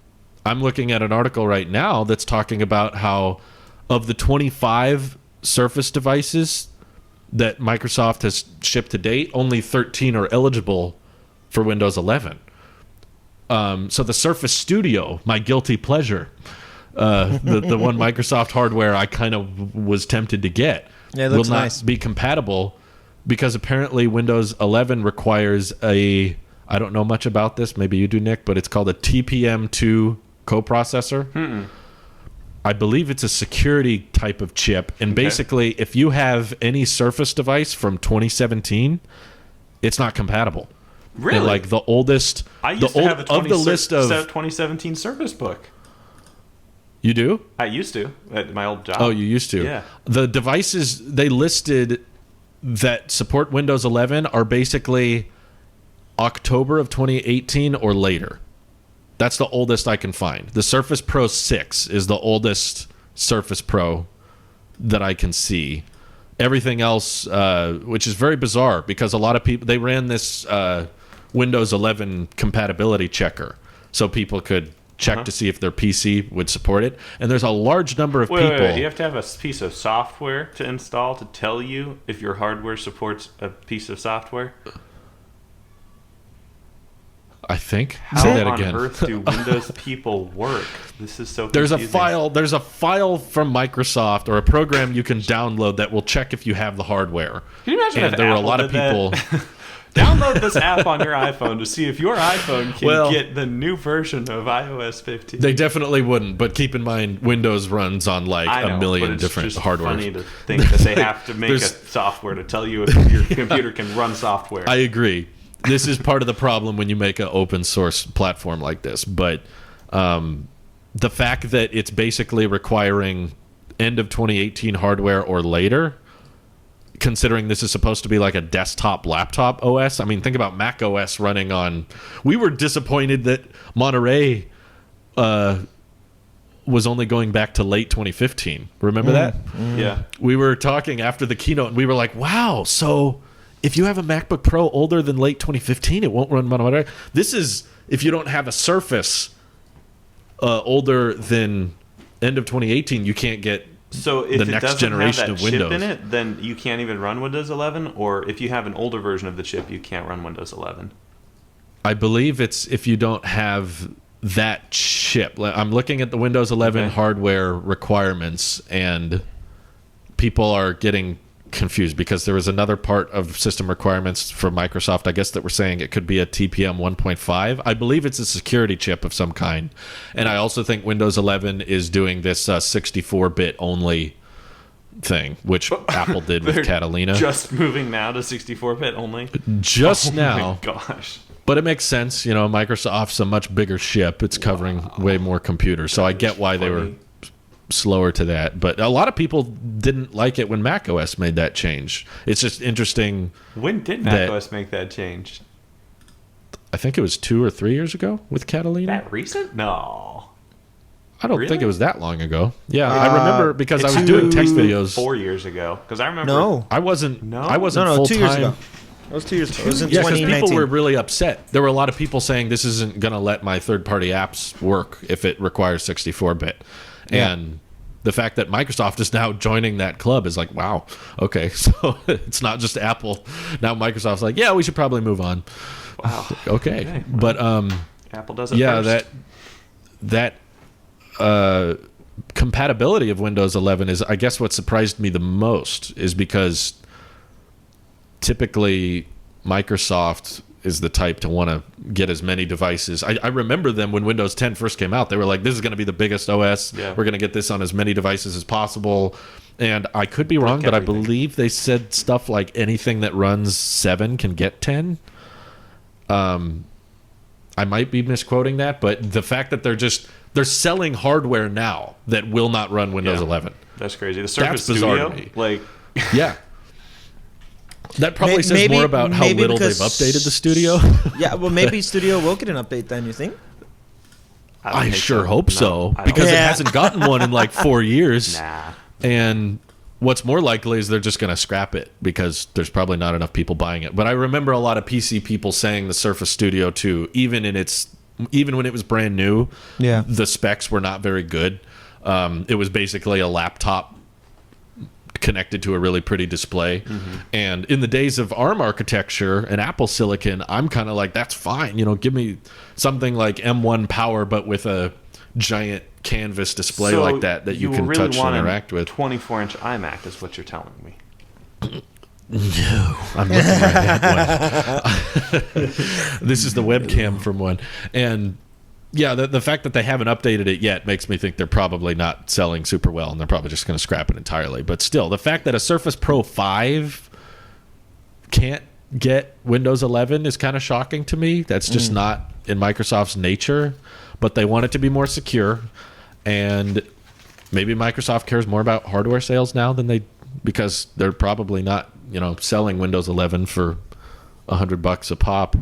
looking at an article right now that's talking about how of the 25 Surface devices that Microsoft has shipped to date, only 13 are eligible for Windows 11. So the Surface Studio, my guilty pleasure, the one Microsoft hardware I kind of was tempted to get, will not be compatible because apparently Windows 11 requires I don't know much about this. Maybe you do, Nick, but it's called a TPM2 coprocessor. I believe it's a security type of chip. And basically, if you have any Surface device from 2017, it's not compatible. Really? And like the oldest, I used to have a 2017 Surface Book. You do? I used to at my old job. Oh, you used to? Yeah. The devices they listed that support Windows 11 are basically October of 2018 or later. That's the oldest I can find. The Surface Pro 6 is the oldest Surface Pro that I can see. Everything else, which is very bizarre because a lot of people, they ran this Windows 11 compatibility checker so people could check to see if their PC would support it. And there's a large number of people. Wait. You have to have a piece of software to install to tell you if your hardware supports a piece of software? I think. How Say that on again. earth do Windows people work? This is so There's confusing. There's a file from Microsoft or a program you can download that will check if you have the hardware. Can you imagine and if there Apple were a lot did of people that? Download this app on your iPhone to see if your iPhone can get the new version of iOS 15. They definitely wouldn't, but keep in mind Windows runs on like a million different hardware. It's funny to think that they have to make a software to tell you if your computer can run software. I agree. This is part of the problem when you make an open source platform like this, but the fact that it's basically requiring end of 2018 hardware or later, considering this is supposed to be like a desktop laptop OS. I mean, think about Mac OS running on. We were disappointed that Monterey was only going back to late 2015. Remember that? Yeah. We were talking after the keynote and we were like, wow, so if you have a MacBook Pro older than late 2015, it won't run Monterey. This is if you don't have a Surface older than end of 2018, you can't get So if the it next doesn't generation have that of Windows chip in it, then you can't even run Windows 11. Or if you have an older version of the chip, you can't run Windows 11. I believe it's if you don't have that chip. I'm looking at the Windows 11 hardware requirements, and people are getting confused because there was another part of system requirements for Microsoft, I guess, that were saying it could be a TPM 1.5. I believe it's a security chip of some kind. And I also think Windows 11 is doing this 64-bit only thing, which Apple did with Catalina. Just moving now to 64-bit only? Just now. Oh my gosh. But it makes sense. Microsoft's a much bigger ship. It's covering way more computers. So I get why they were slower to that. But a lot of people didn't like it when macOS made that change. It's just interesting. When did macOS make that change? I think it was 2 or 3 years ago with Catalina. That recent? No. I don't think it was that long ago. Yeah, I remember because I was doing text videos 4 years ago. Because I remember. No, I wasn't. No, full 2 years time. ago. It was 2 years ago. It was in because 2019. people were really upset. There were a lot of people saying this isn't going to let my third-party apps work if it requires 64-bit. Yeah. And the fact that Microsoft is now joining that club is like, wow, okay, so it's not just Apple. Now Microsoft's like, yeah, we should probably move on. Wow. Okay. But Apple does it first. that compatibility of Windows 11 is, I guess, what surprised me the most, is because typically Microsoft is the type to want to get as many devices. I remember them when Windows 10 first came out. They were like, this is going to be the biggest OS. Yeah. We're going to get this on as many devices as possible. And I could be wrong, but I believe they said stuff like anything that runs 7 can get 10. I might be misquoting that, but the fact that they're selling hardware now that will not run Windows 11. That's crazy. The Surface Studio, like, yeah. That probably says more about how little they've updated the Studio. Yeah, well, maybe Studio will get an update then, you think? I sure hope so, because it hasn't gotten one in like 4 years. Nah. And what's more likely is they're just going to scrap it because there's probably not enough people buying it. But I remember a lot of PC people saying the Surface Studio 2, even when it was brand new, the specs were not very good. It was basically a laptop connected to a really pretty display. And in the days of ARM architecture and Apple Silicon, I'm kind of like, that's fine. Give me something like M1 Power, but with a giant canvas display like that you can touch and interact with. 24-inch iMac is what you're telling me. No, I'm looking right at one. This is the webcam from one. And yeah, the fact that they haven't updated it yet makes me think they're probably not selling super well, and they're probably just going to scrap it entirely. But still, the fact that a Surface Pro 5 can't get Windows 11 is kind of shocking to me. That's just not in Microsoft's nature. But they want it to be more secure, and maybe Microsoft cares more about hardware sales now because they're probably not, selling Windows 11 for $100 a pop.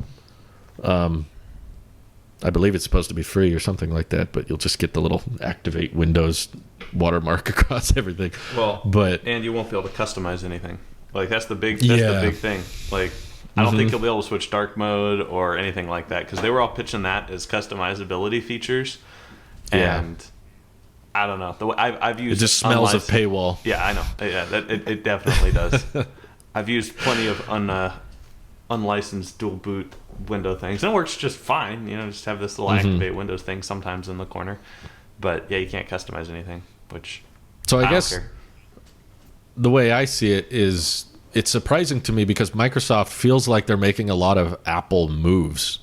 I believe it's supposed to be free or something like that, but you'll just get the little activate Windows watermark across everything. Well, and you won't be able to customize anything. Like that's the big thing. Like I don't think you'll be able to switch dark mode or anything like that because they were all pitching that as customizability features, and I don't know. I've used it just smells of paywall. Yeah, I know. Yeah, it definitely does. I've used plenty of unlicensed dual boot window things, and it works just fine. Just have this little activate Windows thing sometimes in the corner, but yeah, you can't customize anything. I guess the way I see it is, it's surprising to me because Microsoft feels like they're making a lot of Apple moves.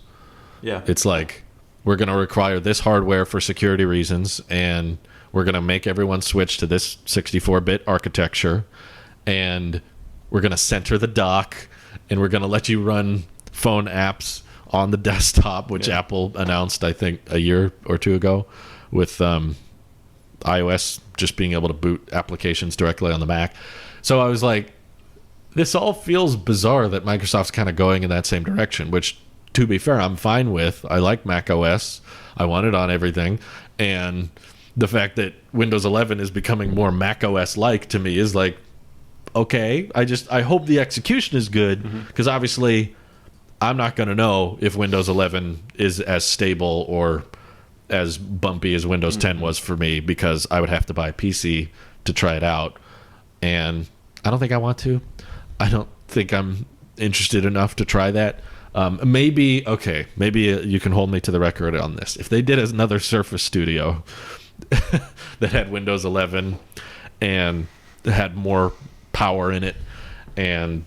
Yeah, it's like, we're going to require this hardware for security reasons, and we're going to make everyone switch to this 64-bit architecture, and we're going to center the dock, and we're going to let you run phone apps on the desktop, which Apple announced, I think, a year or two ago, with iOS just being able to boot applications directly on the Mac. So I was like, this all feels bizarre that Microsoft's kind of going in that same direction, which, to be fair, I'm fine with. I like Mac OS. I want it on everything. And the fact that Windows 11 is becoming more Mac OS-like to me is like, okay, I hope the execution is good, because obviously I'm not going to know if Windows 11 is as stable or as bumpy as Windows 10 was for me, because I would have to buy a PC to try it out. And I don't think I want to. I don't think I'm interested enough to try that. Maybe you can hold me to the record on this. If they did another Surface Studio that had Windows 11 and had more power in it, and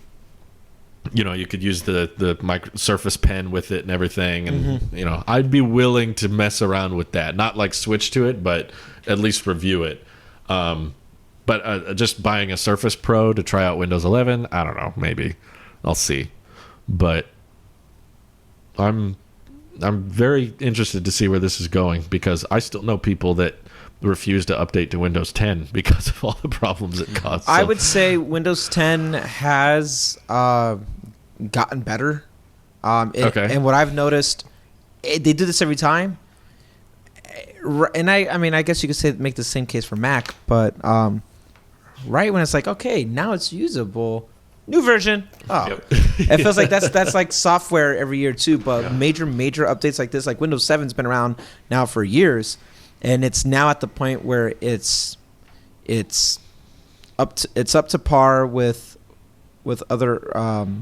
you could use the Surface Pen with it and everything, and I'd be willing to mess around with that. Not like switch to it, but at least review it. But just buying a Surface Pro to try out Windows 11, I don't know. Maybe I'll see. But I'm very interested to see where this is going, because I still know people that refuse to update to Windows 10 because of all the problems it causes. I would say Windows 10 has gotten better. Okay. And what I've noticed, they do this every time. And I guess you could say make the same case for Mac, but right when it's like, okay, now it's usable, new version. Oh, yep. It feels like that's like software every year too. But major updates like this, like Windows 7's been around now for years, and it's now at the point where it's up to par with other.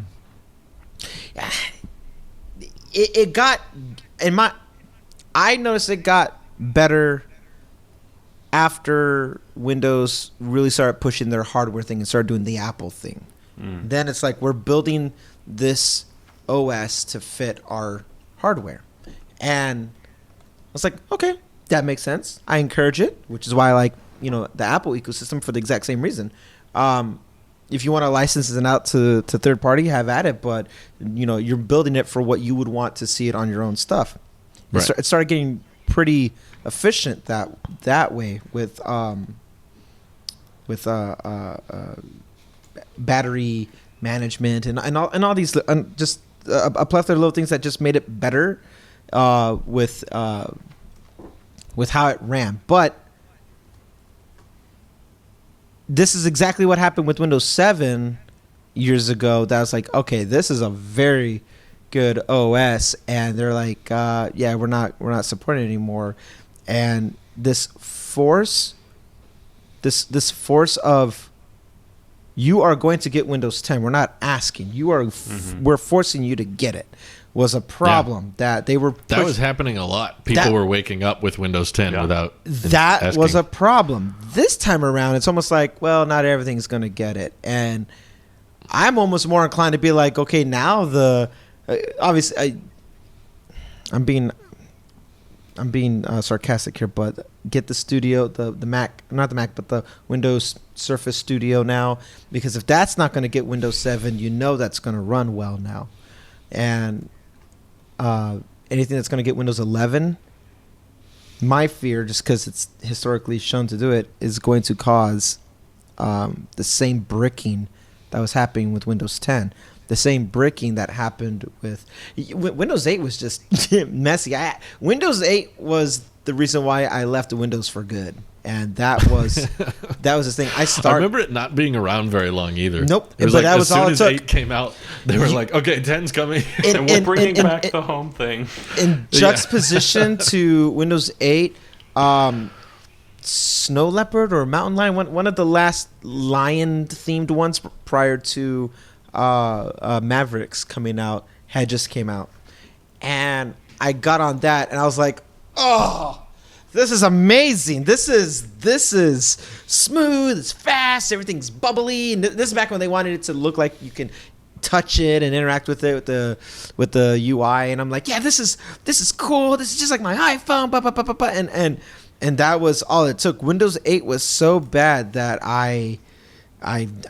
It got I noticed it got better after Windows really started pushing their hardware thing and started doing the Apple thing. Then it's like, we're building this OS to fit our hardware. And I was like, okay, that makes sense. I encourage it, which is why I like, the Apple ecosystem for the exact same reason. If you want to license it out to third party, have at it, but you're building it for what you would want to see it on your own stuff. Right. It started getting pretty efficient that way with battery management and all these just a plethora of little things that just made it better with how it ran. But this is exactly what happened with Windows 7 years ago. That was like, okay, this is a very good OS, and they're like, we're not supporting it anymore. And this force of, you are going to get Windows 10. We're not asking. We're forcing you to get it. Was a problem that they were. That was happening a lot. People were waking up with Windows 10 without. That asking. Was a problem. This time around, it's almost like, well, not everything's going to get it, and I'm almost more inclined to be like, okay, now obviously I'm being sarcastic here, but get the studio, the Mac, not the Mac, but the Windows Surface Studio now, because if that's not going to get Windows 7, that's going to run well now. And anything that's going to get Windows 11, my fear, just because it's historically shown to do it, is going to cause the same bricking that was happening with Windows 10. The same bricking that happened with Windows 8 was just messy. Windows 8 was the reason why I left Windows for good, and that was the thing. I remember it not being around very long either. Nope. It was but like, that was all it took. As soon as 8 came out, they were like, okay, 10's coming. And we're bringing back the home thing. In juxtaposition to Windows 8, Snow Leopard or Mountain Lion, one of the last lion-themed ones prior to Mavericks coming out, had just came out. And I got on that, and I was like, oh, this is amazing. This is smooth. It's fast. Everything's bubbly. And this is back when they wanted it to look like you can touch it and interact with it with the UI. And I'm like, yeah, this is cool. This is just like my iPhone. And that was all it took. Windows 8 was so bad that I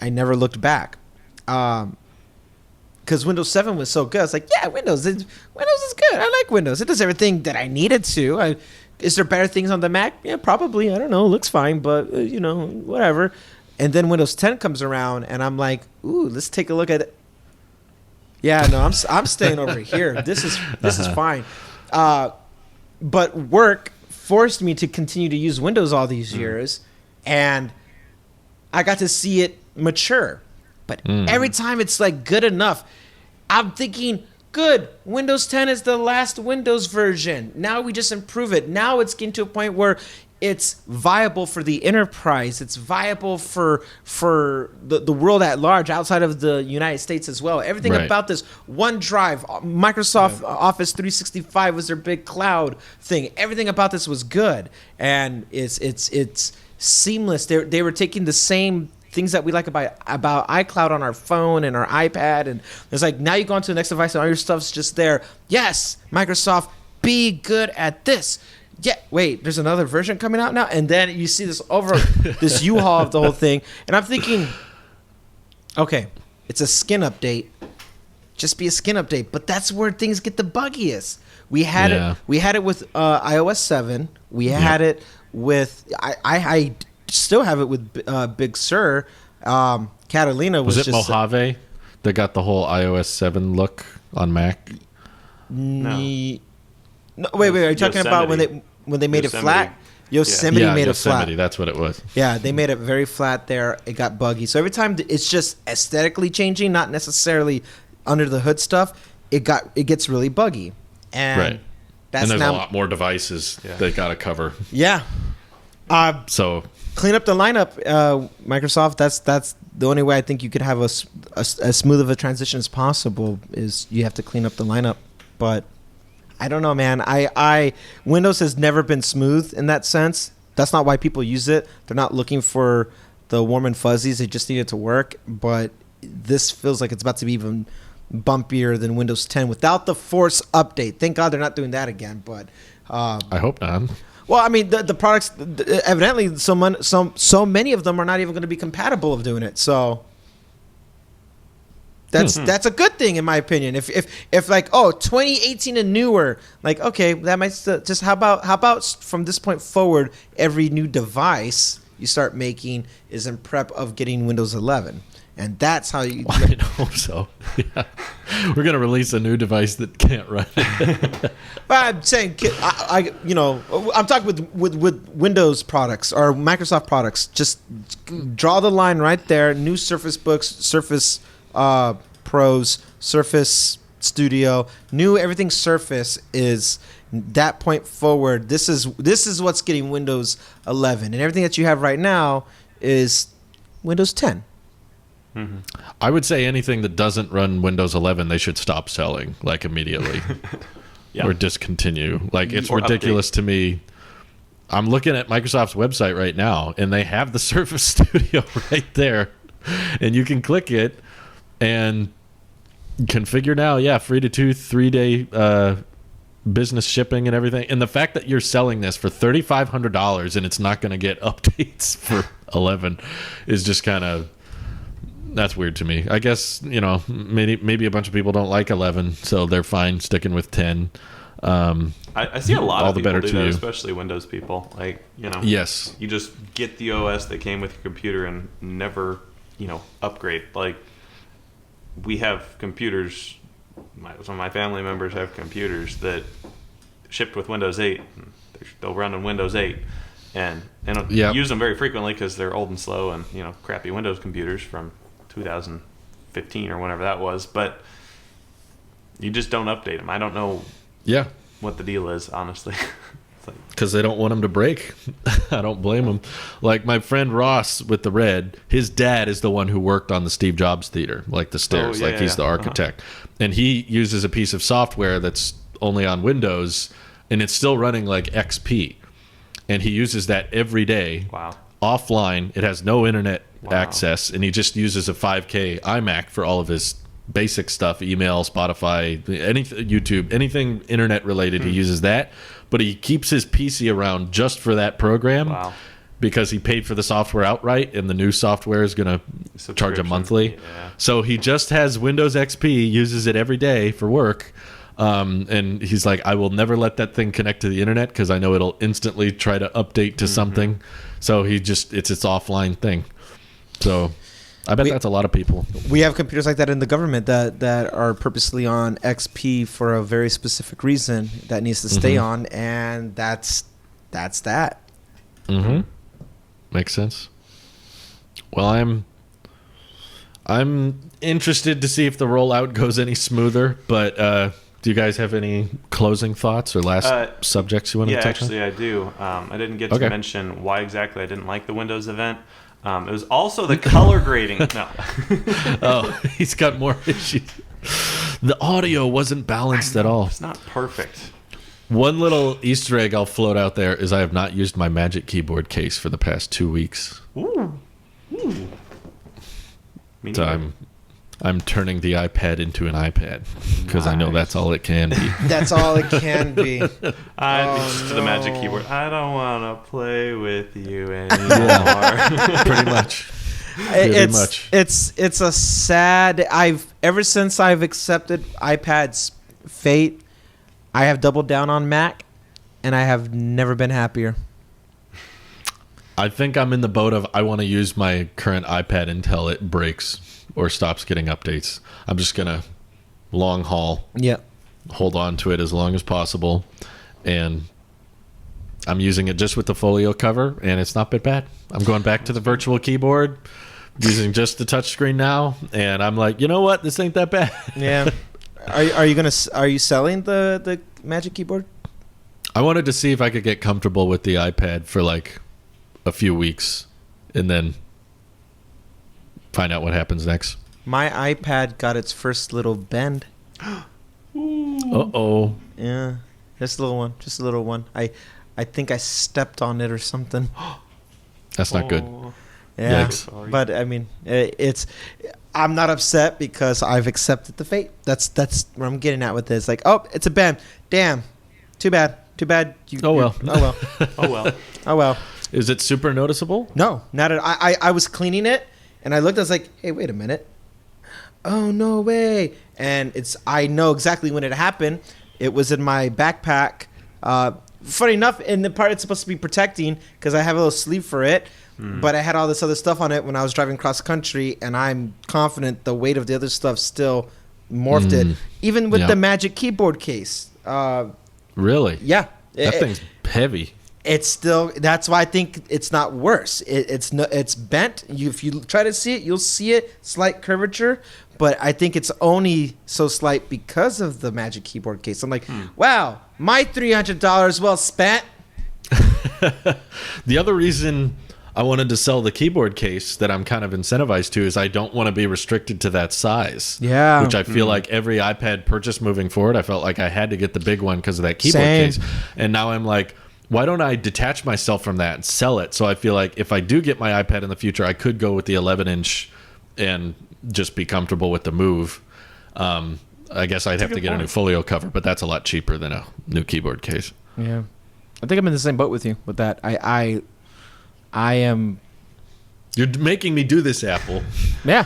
never looked back. Because Windows 7 was so good. I was like, yeah, Windows is good. I like Windows. It does everything that I needed to. Is there better things on the Mac? Yeah, probably. I don't know. It looks fine, but, whatever. And then Windows 10 comes around, and I'm like, ooh, let's take a look at it. Yeah, no, I'm staying over here. This is fine. But work forced me to continue to use Windows all these years, and I got to see it mature. But every time it's like good enough, I'm thinking, good, Windows 10 is the last Windows version. Now we just improve it. Now it's getting to a point where it's viable for the enterprise. It's viable for the world at large, outside of the United States as well. Everything about this OneDrive, Microsoft Office 365 was their big cloud thing. Everything about this was good, and it's seamless. They were taking the same things that we like about iCloud on our phone and our iPad, and it's like now you go onto the next device and all your stuff's just there. Yes, Microsoft, be good at this. Yeah, wait, there's another version coming out now, and then you see this this U-Haul of the whole thing, and I'm thinking, okay, it's a skin update, just be a skin update, but that's where things get the buggiest. We had it with iOS 7. We had it with I still have it with Big Sur. Catalina was it just Mojave that got the whole iOS 7 look on Mac? No, wait. Are you talking about when they made it flat? Yosemite made it flat. That's what it was. Yeah, they made it very flat there. It got buggy. So every time it's just aesthetically changing, not necessarily under the hood stuff. It gets really buggy, and there's a lot more devices they got to cover. Yeah. So clean up the lineup, Microsoft. That's the only way I think you could have as smooth of a transition as possible. Is you have to clean up the lineup, but. I don't know, man. Windows has never been smooth in that sense. That's not why people use it. They're not looking for the warm and fuzzies. They just need it to work. But this feels like it's about to be even bumpier than Windows 10 without the Force update. Thank God they're not doing that again. But I hope not. Well, I mean, the products evidently so many of them are not even going to be compatible of doing it. So. That's a good thing in my opinion. If like 2018 and newer, like okay, that might just how about from this point forward, every new device you start making is in prep of getting Windows 11, and that's how you. I hope so. Yeah, we're gonna release a new device that can't run it. But I'm saying, I'm talking with Windows products or Microsoft products. Just draw the line right there. New Surface Books, Surface. Pros, Surface Studio, everything Surface is that point forward. This is what's getting Windows 11, and everything that you have right now is Windows 10. Mm-hmm. I would say anything that doesn't run Windows 11, they should stop selling like immediately, or discontinue. Like it's ridiculous to me. I'm looking at Microsoft's website right now, and they have the Surface Studio right there, and you can click it. And configure now, free to 3-day business shipping and everything. And the fact that you're selling this for $3,500 and it's not going to get updates for 11 is just that's weird to me. I guess maybe a bunch of people don't like 11, so they're fine sticking with 10. I see a lot of people do that, especially Windows people. Like yes, you just get the OS that came with your computer and never upgrade. Like. We have computers. Some of my family members have computers that shipped with Windows 8. They'll run on Windows 8, and they don't use them very frequently because they're old and slow and crappy Windows computers from 2015 or whenever that was. But you just don't update them. I don't know. What the deal is, honestly. Because they don't want them to break. I don't blame them. Like my friend Ross with the Red, his dad is the one who worked on the Steve Jobs Theater, like the stairs. He's the architect. And he uses a piece of software that's only on Windows, and it's still running like XP. And he uses that every day. Wow. Offline. It has no internet access, and he just uses a 5K iMac for all of his basic stuff, email, Spotify, YouTube, anything internet related. He uses that. But he keeps his PC around just for that program because he paid for the software outright, and the new software is going to charge him monthly. Yeah. So he just has Windows XP, uses it every day for work, and he's like, I will never let that thing connect to the internet because I know it'll instantly try to update to something. So it's its offline thing. So I bet that's a lot of people. We have computers like that in the government that are purposely on XP for a very specific reason that needs to stay on, and that's that. Mm-hmm. Makes sense. Well, I'm interested to see if the rollout goes any smoother, but Do you guys have any closing thoughts or last subjects you want to touch on? Yeah, actually, I do. I didn't get to mention why exactly I didn't like the Windows event. It was also the color grading. No. Oh, he's got more issues. The audio wasn't balanced at all. It's not perfect. One little Easter egg I'll float out there is I have not used my Magic Keyboard case for the past 2 weeks. Ooh. So I'm turning the iPad into an iPad because I know that's all it can be. That's all it can be. To the Magic Keyboard. I don't want to play with you anymore. Pretty much. It's a sad. Ever since I've accepted iPad's fate, I have doubled down on Mac, and I have never been happier. I think I'm in the boat of I want to use my current iPad until it breaks or stops getting updates. I'm just gonna long haul. Yeah. Hold on to it as long as possible, and I'm using it just with the folio cover, and it's not been bad. I'm going back to the virtual keyboard, using just the touchscreen now, and I'm like, you know what? This ain't that bad. Yeah. Are you selling the Magic Keyboard? I wanted to see if I could get comfortable with the iPad for like a few weeks, and then find out what happens next. My iPad got its first little bend. Uh-oh. Yeah. Just a little one. I think I stepped on it or something. That's not good. Yeah. Yikes. But I mean, I'm not upset because I've accepted the fate. That's what I'm getting at with this. Like, oh, it's a bend. Damn. Too bad. Oh well. Oh well. Is it super noticeable? No, not at. I was cleaning it and I looked. I was like, hey, wait a minute. Oh no way! And I know exactly when it happened. It was in my backpack. Funny enough, in the part it's supposed to be protecting because I have a little sleeve for it. But I had all this other stuff on it when I was driving cross country, and I'm confident the weight of the other stuff still morphed it, even with the Magic Keyboard case. Really? Yeah, that thing's heavy. It's still. That's why I think it's not worse. It's bent. If you try to see it, you'll see it, slight curvature. But I think it's only so slight because of the Magic Keyboard case. I'm like, wow, my $300 well spent. The other reason I wanted to sell the keyboard case that I'm kind of incentivized to is I don't want to be restricted to that size. Yeah. Which I feel like every iPad purchase moving forward, I felt like I had to get the big one because of that keyboard case. And now I'm like, why don't I detach myself from that and sell it? So I feel like if I do get my iPad in the future, I could go with the 11-inch and just be comfortable with the move. I guess I'd have to get a new folio cover, but that's a lot cheaper than a new keyboard case. Yeah. I think I'm in the same boat with you with that. I am. You're making me do this, Apple. Yeah.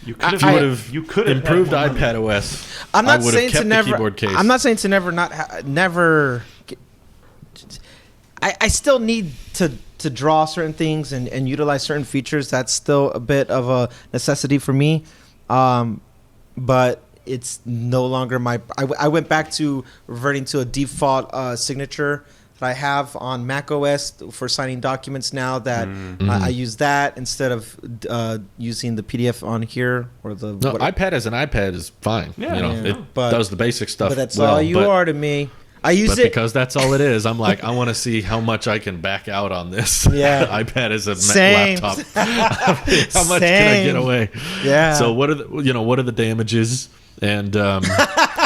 You could have improved iPadOS. I'm not I would saying have kept to never. the keyboard case. I'm not saying to never. I still need to draw certain things and utilize certain features. That's still a bit of a necessity for me. But it's no longer my. I went back to reverting to a default signature that I have on macOS for signing documents now. That I use that instead of using the PDF on here or the. No, iPad as an iPad is fine. Yeah, it does the basic stuff. But that's all you are to me. I use it because that's all it is. I'm like, I want to see how much I can back out on this. Yeah, iPad is a laptop. How much can I get away? Yeah. So what are the damages and how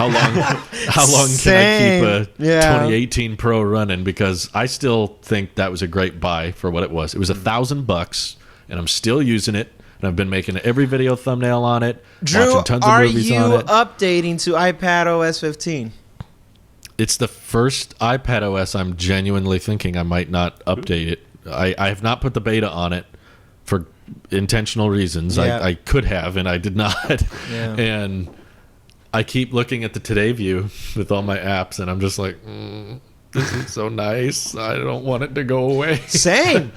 long can I keep a 2018 Pro running? Because I still think that was a great buy for what it was. It was $1,000, and I'm still using it. And I've been making every video thumbnail on it. Drew, watching tons of movies on it. Are you updating to iPadOS 15? It's the first iPadOS I'm genuinely thinking I might not update it. I have not put the beta on it for intentional reasons. Yeah. I could have, and I did not. Yeah. And I keep looking at the Today View with all my apps, and I'm just like, this is so nice. I don't want it to go away. Same.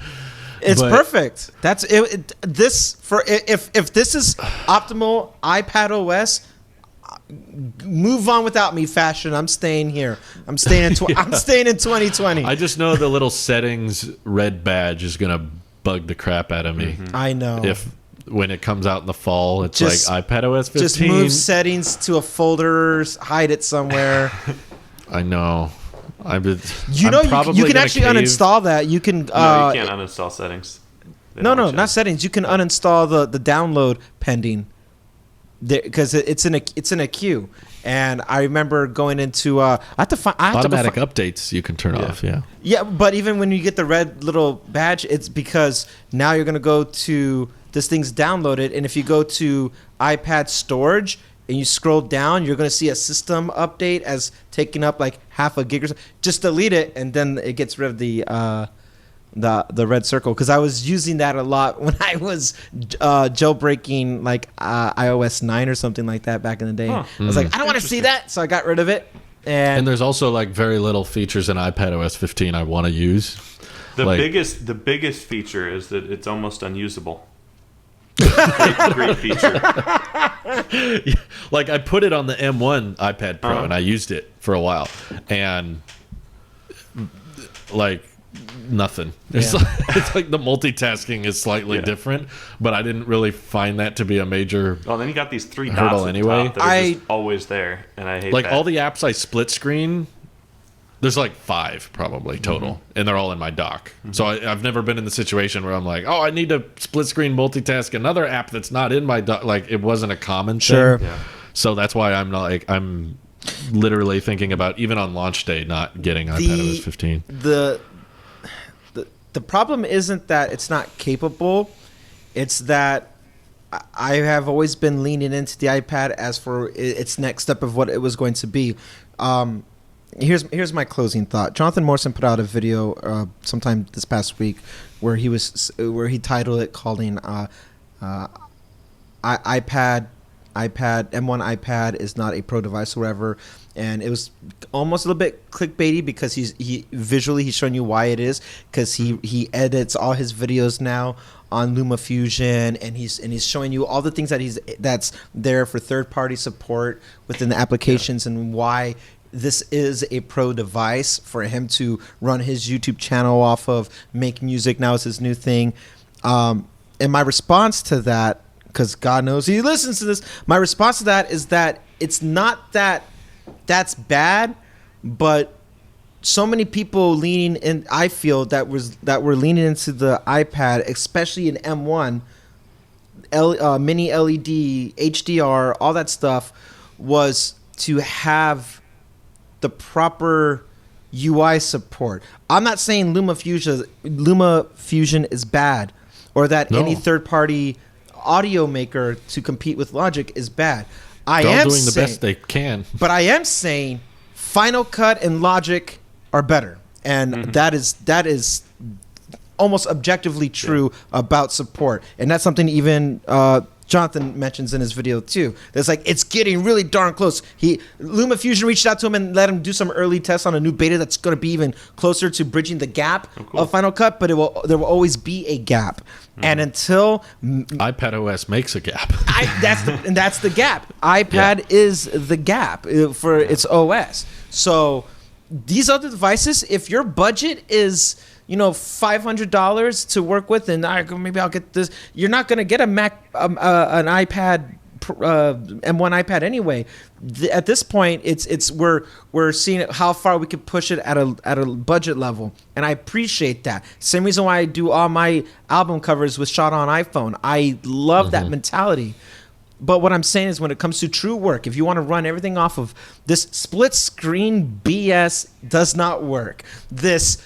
It's perfect. That's it. If this is optimal iPadOS, move on without me, fashion. I'm staying here. I'm staying in 2020. I just know the little settings red badge is gonna bug the crap out of me. I know. when it comes out in the fall, it's like iPadOS 15. Just move settings to a folder, hide it somewhere. I know. You can actually uninstall that. You can. No, you can't uninstall settings. No, not settings. You can uninstall the download pending, because it's in a queue. And I remember going into automatic updates you can turn off. Yeah, but even when you get the red little badge, it's because now you're gonna go to this thing's downloaded, and if you go to iPad storage and you scroll down, you're gonna see a system update as taking up like half a gig or something. Just delete it, and then it gets rid of the red circle, because I was using that a lot when I was jailbreaking like iOS 9 or something like that back in the day. I was like, I don't want to see that, so I got rid of it. And there's also like very little features in iPadOS 15 I want to use. The biggest feature is that it's almost unusable. Great feature. Like I put it on the M1 iPad Pro and I used it for a while, and like nothing. It's like the multitasking is slightly different, but I didn't really find that to be a major. Well, then you got these 3 hurdle dots anyway. Top that are just always there, and I hate like that. all the apps I split screen. There's like 5 probably total, and they're all in my dock. So I've never been in the situation where I'm like, oh, I need to split screen multitask another app that's not in my dock. Like it wasn't a common thing. Yeah. So that's why I'm literally thinking about, even on launch day, not getting iPadOS 15. The problem isn't that it's not capable. It's that I have always been leaning into the iPad as for its next step of what it was going to be. Here's my closing thought. Jonathan Morrison put out a video sometime this past week where he titled it calling iPad M1 iPad is not a pro device or whatever, and it was almost a little bit clickbaity because he's showing you why it is, because he edits all his videos now on LumaFusion, and he's showing you all the things that's there for third-party support within the applications, and why this is a pro device for him to run his YouTube channel off of, make music now is his new thing. And my response to that, because God knows he listens to this, my response to that is that it's not that that's bad, but so many people leaning in, I feel that were leaning into the iPad, especially in M1, mini LED, HDR, all that stuff, was to have the proper UI support. I'm not saying LumaFusion is bad, or that any third-party audio maker to compete with Logic is bad. They're all doing the best they can. But I am saying Final Cut and Logic are better, and that is almost objectively true about support, and that's something even Jonathan mentions in his video too. That's like, it's getting really darn close. LumaFusion reached out to him and let him do some early tests on a new beta that's going to be even closer to bridging the gap of Final Cut, but there will always be a gap. And until iPadOS makes a gap, that's the gap. iPad is the gap for its OS. So these other devices, if your budget is $500 to work with, and maybe I'll get this. You're not going to get an iPad, M1 iPad anyway. At this point, we're seeing how far we can push it at a budget level, and I appreciate that. Same reason why I do all my album covers with shot on iPhone. I love that mentality. But what I'm saying is, when it comes to true work, if you want to run everything off of this split screen BS, does not work. This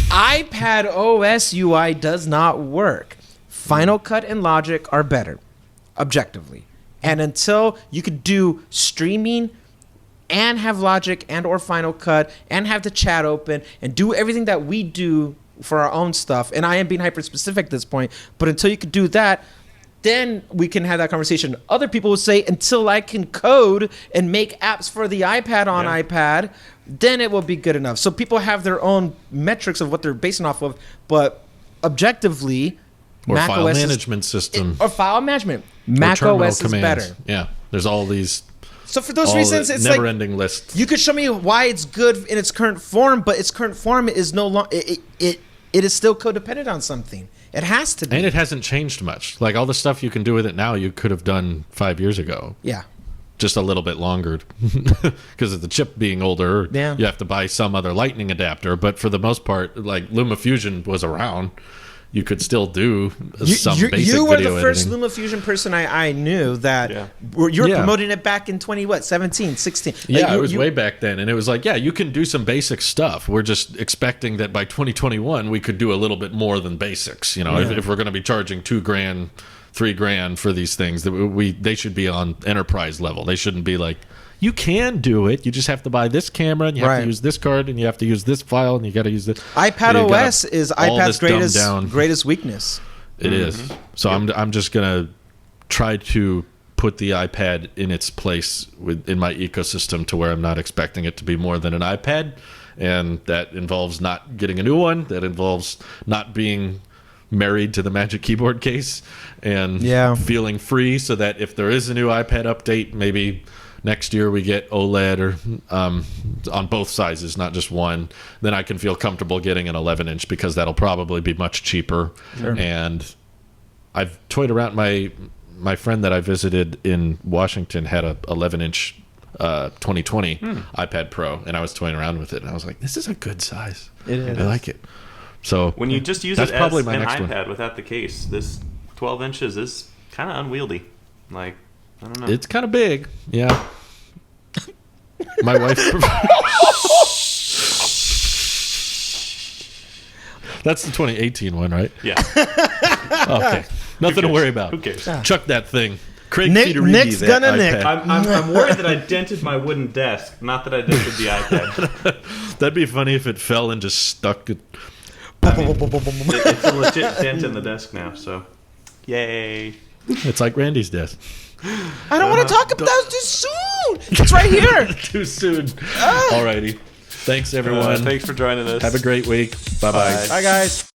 iPadOS UI does not work. Final Cut and Logic are better, objectively. And until you could do streaming and have Logic and or Final Cut and have the chat open and do everything that we do for our own stuff, and I am being hyper specific at this point, but until you could do that, then we can have that conversation. Other people will say, until I can code and make apps for the iPad on iPad, then it will be good enough. So people have their own metrics of what they're basing off of, but objectively, Mac file OS management system. Or file management. Mac OS is better. Yeah, there's all these. So for those reasons, it's never-ending list. You could show me why it's good in its current form, but its current form is no longer. It is still codependent on something. It has to be. And it hasn't changed much. Like all the stuff you can do with it now, you could have done 5 years ago. Yeah. Just a little bit longer because of the chip being older. Yeah. You have to buy some other lightning adapter. But for the most part, like LumaFusion was around. You could still do some basic video You were the first editing. LumaFusion person I knew that you were promoting it back in 17, 16. Yeah, it was way back then. And it was like, yeah, you can do some basic stuff. We're just expecting that by 2021, we could do a little bit more than basics. You know, if we're going to be charging $2,000, $3,000 for these things, they should be on enterprise level. They shouldn't be like, you can do it. You just have to buy this camera, and you have to use this card, and you have to use this file, and you got to use this. iPadOS is iPad's greatest weakness. It is. So I'm just gonna try to put the iPad in its place in my ecosystem to where I'm not expecting it to be more than an iPad, and that involves not getting a new one. That involves not being married to the Magic Keyboard case and feeling free, so that if there is a new iPad update, maybe next year we get OLED or on both sizes, not just one, then I can feel comfortable getting an 11-inch because that'll probably be much cheaper. Sure. And I've toyed around. My friend that I visited in Washington had a 11-inch 2020 iPad Pro, and I was toying around with it, and I was like, this is a good size. It is. I like it. So when you just use it as an iPad without the case, this 12 inches is kind of unwieldy. Like, I don't know. It's kind of big. Yeah. My wife. That's the 2018 one, right? Yeah. Okay. Nothing to worry about. Who cares? Chuck that thing. Craig Nick's gonna Nick. I'm worried that I dented my wooden desk, not that I dented the iPad. That'd be funny if it fell and just stuck it. It's a legit dent in the desk now, so yay. It's like Randy's desk. I don't want to talk about that too soon. It's right here. Too soon. Alrighty. Thanks, everyone. Thanks for joining us. Have a great week. Bye-bye. Bye, guys.